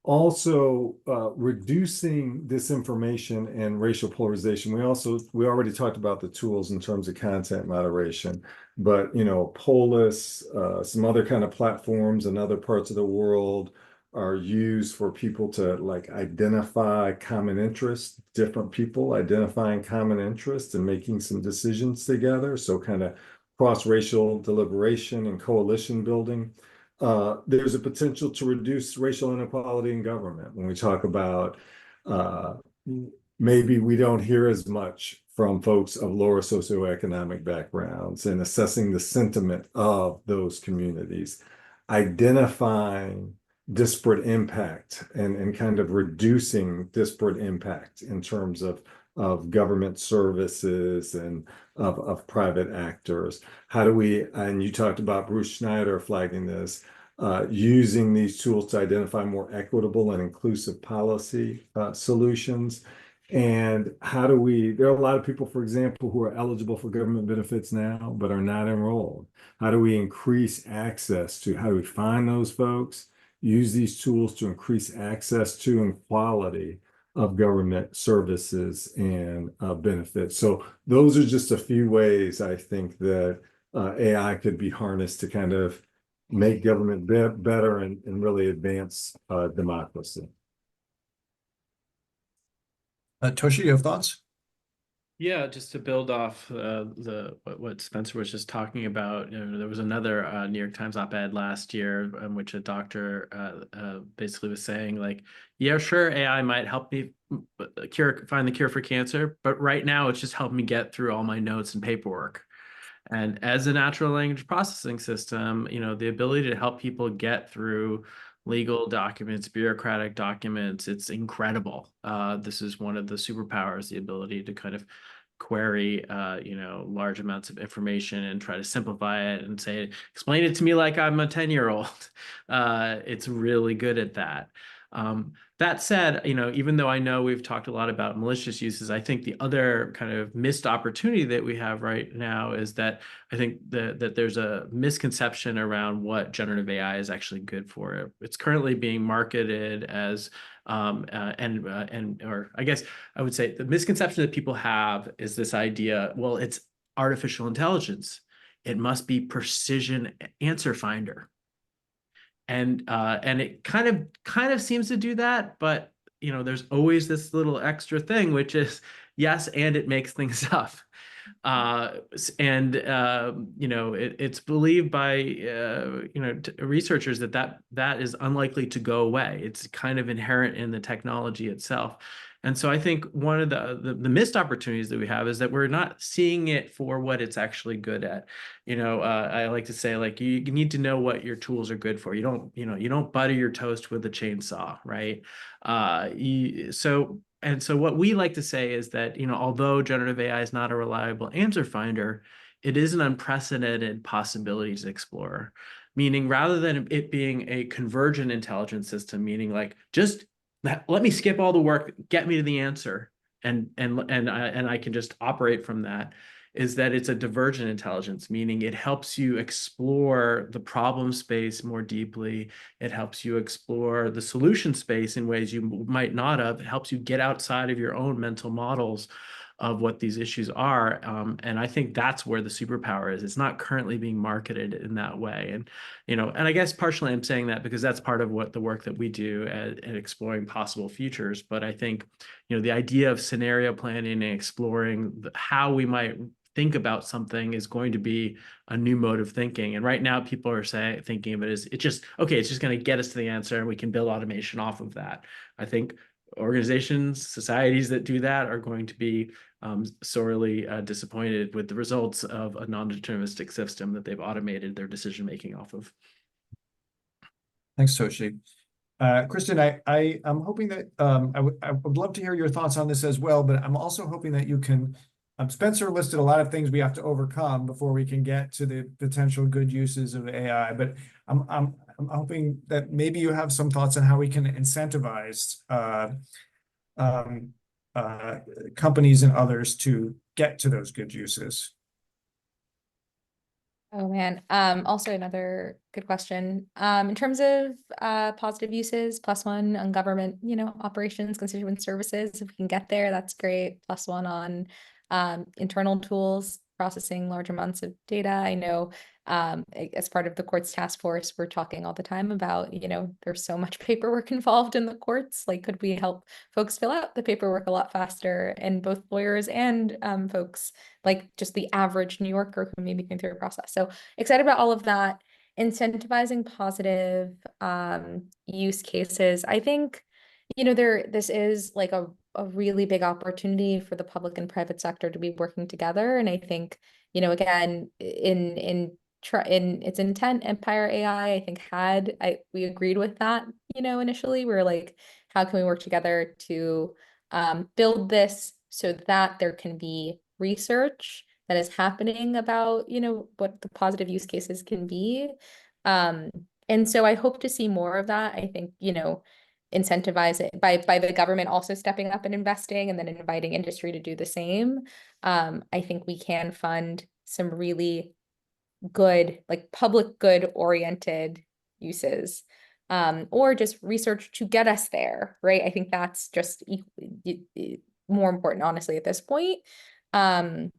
Also, reducing disinformation and racial polarization. We already talked about the tools in terms of content moderation, but you know, Polis, some other kind of platforms in other parts of the world are used for people to like identify common interests, different people identifying common interests and making some decisions together. So kind of cross-racial deliberation and coalition building. There's a potential to reduce racial inequality in government. When we talk about maybe we don't hear as much from folks of lower socioeconomic backgrounds and assessing the sentiment of those communities, identifying disparate impact and kind of reducing disparate impact in terms of government services and of private actors. How do we, and you talked about Bruce Schneider flagging this, using these tools to identify more equitable and inclusive policy solutions. And how do we, there are a lot of people, for example, who are eligible for government benefits now, but are not enrolled. How do we increase access to, how do we find those folks, use these tools to increase access to and quality of government services and benefits. So those are just a few ways I think that AI could be harnessed to kind of make government better and really advance democracy. Toshi, you have thoughts? Yeah, just to build off what Spencer was just talking about, you know, there was another New York Times op-ed last year in which a doctor basically was saying, like, yeah, sure, AI might help me find the cure for cancer, but right now it's just helping me get through all my notes and paperwork. And as a natural language processing system, you know, the ability to help people get through legal documents, bureaucratic documents, it's incredible. This is one of the superpowers, the ability to kind of query, you know, large amounts of information and try to simplify it and say, explain it to me like I'm a 10-year-old. It's really good at that. That said, you know, even though I know we've talked a lot about malicious uses, I think the other kind of missed opportunity that we have right now is that I think that there's a misconception around what generative AI is actually good for. It's currently being marketed as, or I guess I would say the misconception that people have is this idea, well, it's artificial intelligence. It must be precision answer finder. And it kind of seems to do that, but you know, there's always this little extra thing, which is yes, and it makes things up. You know, it's believed by you know, researchers that is unlikely to go away. It's kind of inherent in the technology itself. And so I think one of the missed opportunities that we have is that we're not seeing it for what it's actually good at. You know, I like to say, like, you need to know what your tools are good for. You don't butter your toast with a chainsaw, right? So what we like to say is that, you know, although generative AI is not a reliable answer finder, it is an unprecedented possibilities explorer. Meaning, rather than it being a convergent intelligence system, meaning like just let me skip all the work, get me to the answer, and I can just operate from that, is that it's a divergent intelligence, meaning it helps you explore the problem space more deeply. It helps you explore the solution space in ways you might not have. It helps you get outside of your own mental models of what these issues are. And I think that's where the superpower is. It's not currently being marketed in that way. And, and I guess partially I'm saying that because that's part of what the work that we do at exploring possible futures. But I think, the idea of scenario planning and exploring how we might think about something is going to be a new mode of thinking. And right now people are thinking of it as it's just going to get us to the answer and we can build automation off of that. I think organizations, societies that do that are going to be sorely disappointed with the results of a non-deterministic system that they've automated their decision-making off of. Thanks, Toshi. Kristen, I'm hoping that I would love to hear your thoughts on this as well, but I'm also hoping that you can. Spencer listed a lot of things we have to overcome before we can get to the potential good uses of AI. But I'm hoping that maybe you have some thoughts on how we can incentivize companies and others to get to those good uses. Oh man, also another good question. In terms of positive uses, +1 on government, operations, constituent services, if we can get there, that's great. +1 on internal tools, processing large amounts of data. I know as part of the courts task force, we're talking all the time about, there's so much paperwork involved in the courts. Like, could we help folks fill out the paperwork a lot faster? And both lawyers and folks, like just the average New Yorker who may be going through a process. So excited about all of that. Incentivizing positive use cases. I think, this is like a really big opportunity for the public and private sector to be working together. And I think, again, in its intent, Empire AI, I think we agreed with that, initially. We were like, how can we work together to build this so that there can be research that is happening about, what the positive use cases can be. And so I hope to see more of that. I think, incentivize it by the government also stepping up and investing and then inviting industry to do the same. I think we can fund some really good, like public good oriented uses, or just research to get us there, right? I think that's just more important, honestly, at this point. And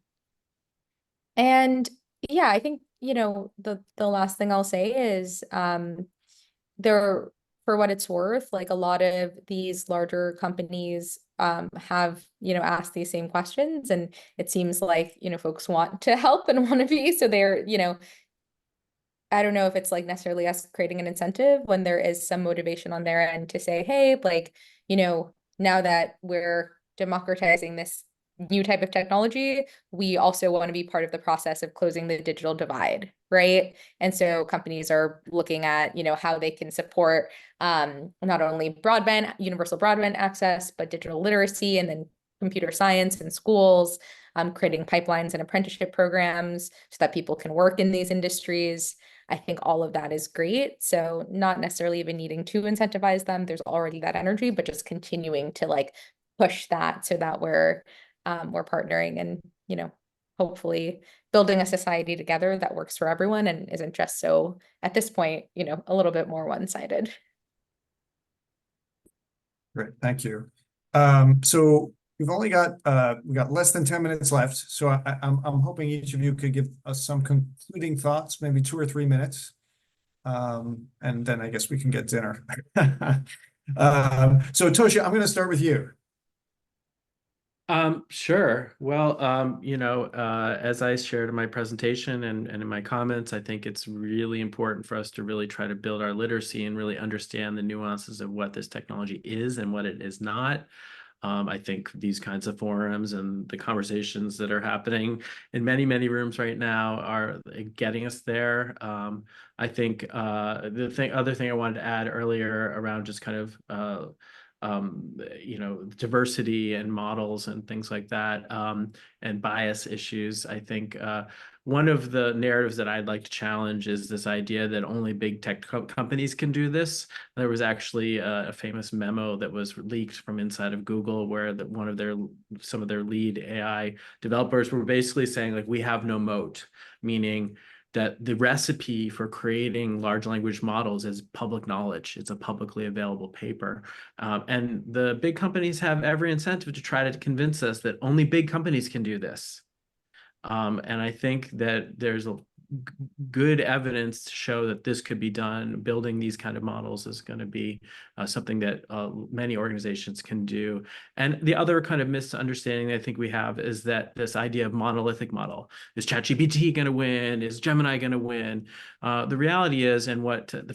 yeah, I think, the last thing I'll say is for what it's worth, like a lot of these larger companies have, asked these same questions, and it seems like, folks want to help and want to be, so they're, I don't know if it's like necessarily us creating an incentive when there is some motivation on their end to say, hey, like, now that we're democratizing this new type of technology, we also want to be part of the process of closing the digital divide, right? And so companies are looking at, how they can support not only universal broadband access, but digital literacy, and then computer science in schools, creating pipelines and apprenticeship programs so that people can work in these industries. I think all of that is great. So not necessarily even needing to incentivize them. There's already that energy, but just continuing to like push that so that we're partnering and, hopefully building a society together that works for everyone and isn't just so, at this point, a little bit more one-sided. Great, thank you. So we've got less than 10 minutes left. So I'm hoping each of you could give us some concluding thoughts, maybe 2 or 3 minutes. And then I guess we can get dinner. So Toshi, I'm going to start with you. Sure. Well, as I shared in my presentation and in my comments, I think it's really important for us to really try to build our literacy and really understand the nuances of what this technology is and what it is not. I think these kinds of forums and the conversations that are happening in many, many rooms right now are getting us there. I think the other thing I wanted to add earlier around just kind of diversity and models and things like that, and bias issues. I think one of the narratives that I'd like to challenge is this idea that only big tech companies can do this. There was actually a famous memo that was leaked from inside of Google where some of their lead AI developers were basically saying, like, we have no moat, meaning that the recipe for creating large language models is public knowledge. It's a publicly available paper. And the big companies have every incentive to try to convince us that only big companies can do this. And I think that there's good evidence to show that this could be done. Building these kind of models is going to be something that many organizations can do. And the other kind of misunderstanding I think we have is that this idea of monolithic model. Is ChatGPT going to win? Is Gemini going to win? The reality is, and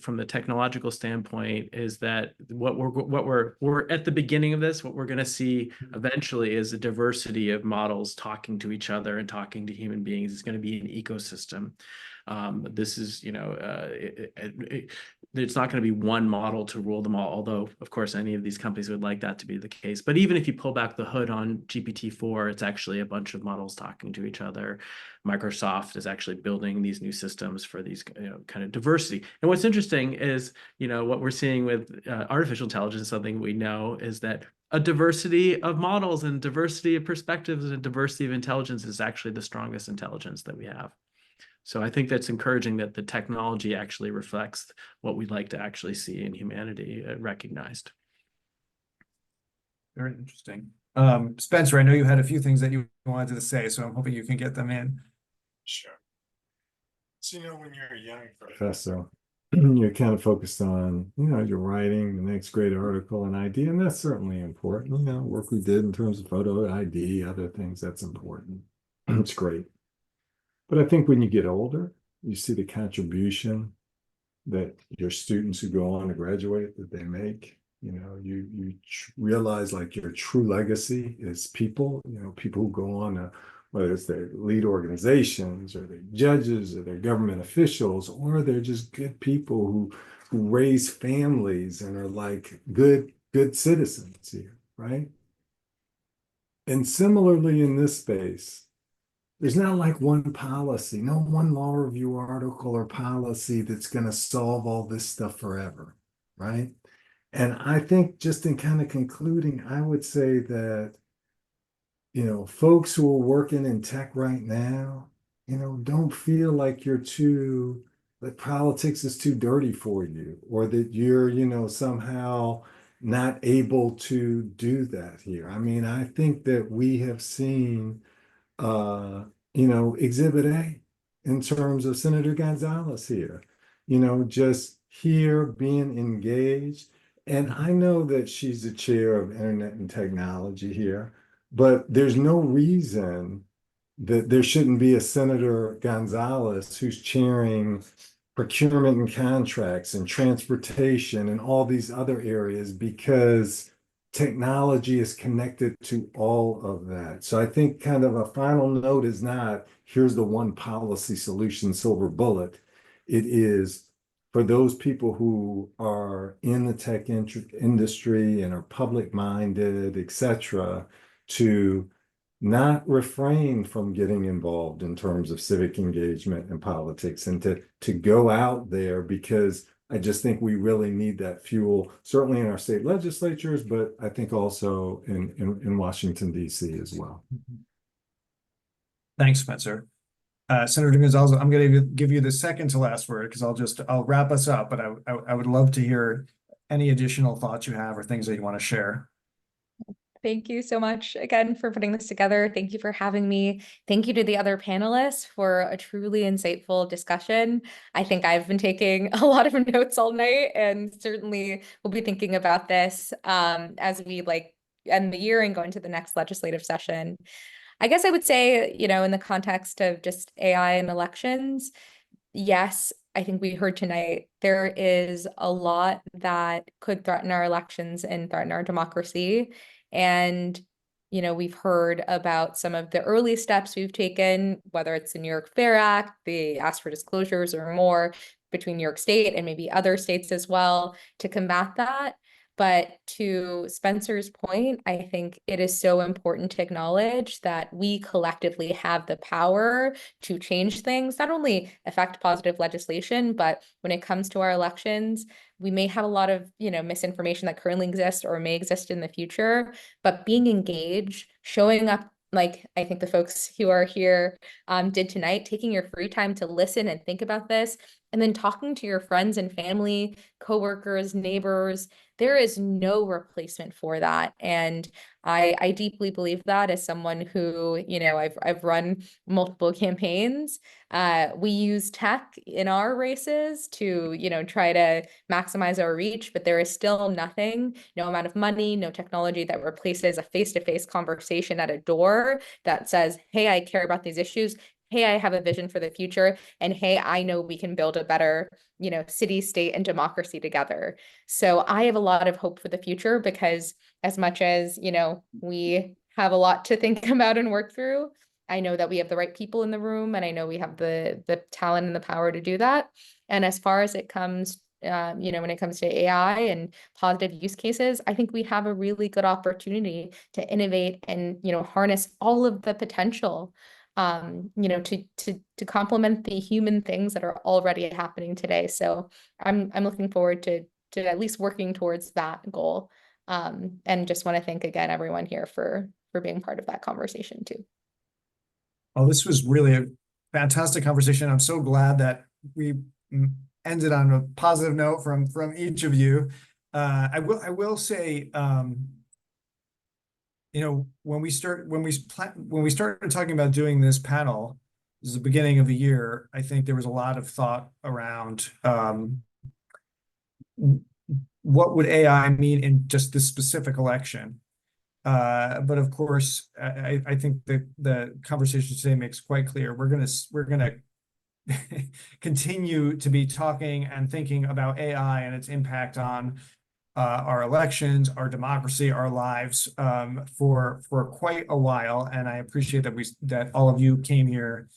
from the technological standpoint, is that what we're at the beginning of this. What we're going to see eventually is a diversity of models talking to each other and talking to human beings. It's going to be an ecosystem. This is, it's not going to be one model to rule them all, although, of course, any of these companies would like that to be the case. But even if you pull back the hood on GPT-4, it's actually a bunch of models talking to each other. Microsoft is actually building these new systems for these kind of diversity. And what's interesting is, what we're seeing with artificial intelligence, something we know is that a diversity of models and diversity of perspectives and diversity of intelligence is actually the strongest intelligence that we have. So I think that's encouraging that the technology actually reflects what we'd like to actually see in humanity recognized. Very interesting. Spencer, I know you had a few things that you wanted to say, so I'm hoping you can get them in. Sure. So, when you're a young professor, you're kind of focused on, you're writing the next great article and idea, and that's certainly important. Work we did in terms of photo ID, other things, that's important. It's great. But I think when you get older, you see the contribution that your students who go on to graduate, that they make. You realize, like, your true legacy is people, people who go on to, whether it's their lead organizations or their judges or their government officials, or they're just good people who raise families and are like good citizens here, right? And similarly in this space, there's not like one policy, no one law review article or policy that's going to solve all this stuff forever, right? And I think, just in kind of concluding, I would say that, folks who are working in tech right now, don't feel like that politics is too dirty for you, or that you're, somehow not able to do that here. I mean, I think that we have seen Exhibit A in terms of Senator Gonzalez here, just here being engaged. And I know that she's the chair of Internet and Technology here, but there's no reason that there shouldn't be a Senator Gonzalez who's chairing procurement and contracts and transportation and all these other areas, because technology is connected to all of that. So I think kind of a final note is not, here's the one policy solution, silver bullet. It is for those people who are in the tech industry and are public-minded, etc., to not refrain from getting involved in terms of civic engagement and politics, and to go out there, because I just think we really need that fuel, certainly in our state legislatures, but I think also in Washington, D.C. as well. Thanks, Spencer. Senator Gonzalez, I'm going to give you the second to last word, because I'll wrap us up, but I would love to hear any additional thoughts you have or things that you want to share. Thank you so much again for putting this together. Thank you for having me. Thank you to the other panelists for a truly insightful discussion. I think I've been taking a lot of notes all night, and certainly will be thinking about this as we end the year and go into the next legislative session. I guess I would say, in the context of just AI and elections, yes, I think we heard tonight, there is a lot that could threaten our elections and threaten our democracy. And, we've heard about some of the early steps we've taken, whether it's the New York Fair Act, the Ask for Disclosures or more between New York State and maybe other states as well, to combat that. But to Spencer's point, I think it is so important to acknowledge that we collectively have the power to change things, not only affect positive legislation, but when it comes to our elections, we may have a lot of, misinformation that currently exists or may exist in the future, but being engaged, showing up like I think the folks who are here did tonight, taking your free time to listen and think about this, and then talking to your friends and family, coworkers, neighbors. There is no replacement for that. And I deeply believe that as someone who, I've run multiple campaigns. We use tech in our races to, try to maximize our reach, but there is still nothing, no amount of money, no technology that replaces a face-to-face conversation at a door that says, hey, I care about these issues. Hey, I have a vision for the future. And hey, I know we can build a better, city, state, and democracy together. So I have a lot of hope for the future because as much as, we have a lot to think about and work through, I know that we have the right people in the room, and I know we have the talent and the power to do that. And as far as it comes, when it comes to AI and positive use cases, I think we have a really good opportunity to innovate and, harness all of the potential, to complement the human things that are already happening today. So I'm looking forward to at least working towards that goal. And just want to thank again everyone here for being part of that conversation too. Oh, this was really a fantastic conversation. I'm so glad that we ended on a positive note from each of you. I will say, when we started talking about doing this panel, this is the beginning of the year, I think there was a lot of thought around what would AI mean in just this specific election. But of course, I think the conversation today makes quite clear we're gonna continue to be talking and thinking about AI and its impact on our elections, our democracy, our lives for quite a while. And I appreciate that all of you came here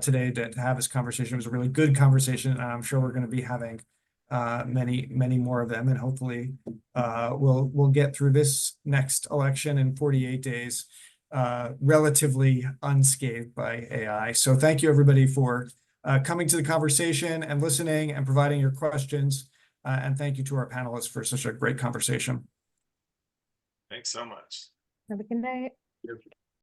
today to have this conversation. It was a really good conversation, and I'm sure we're going to be having many more of them, and hopefully we'll get through this next election in 48 days relatively unscathed by AI. So thank you everybody for coming to the conversation and listening and providing your questions. And thank you to our panelists for such a great conversation. Thanks so much. Have a good night.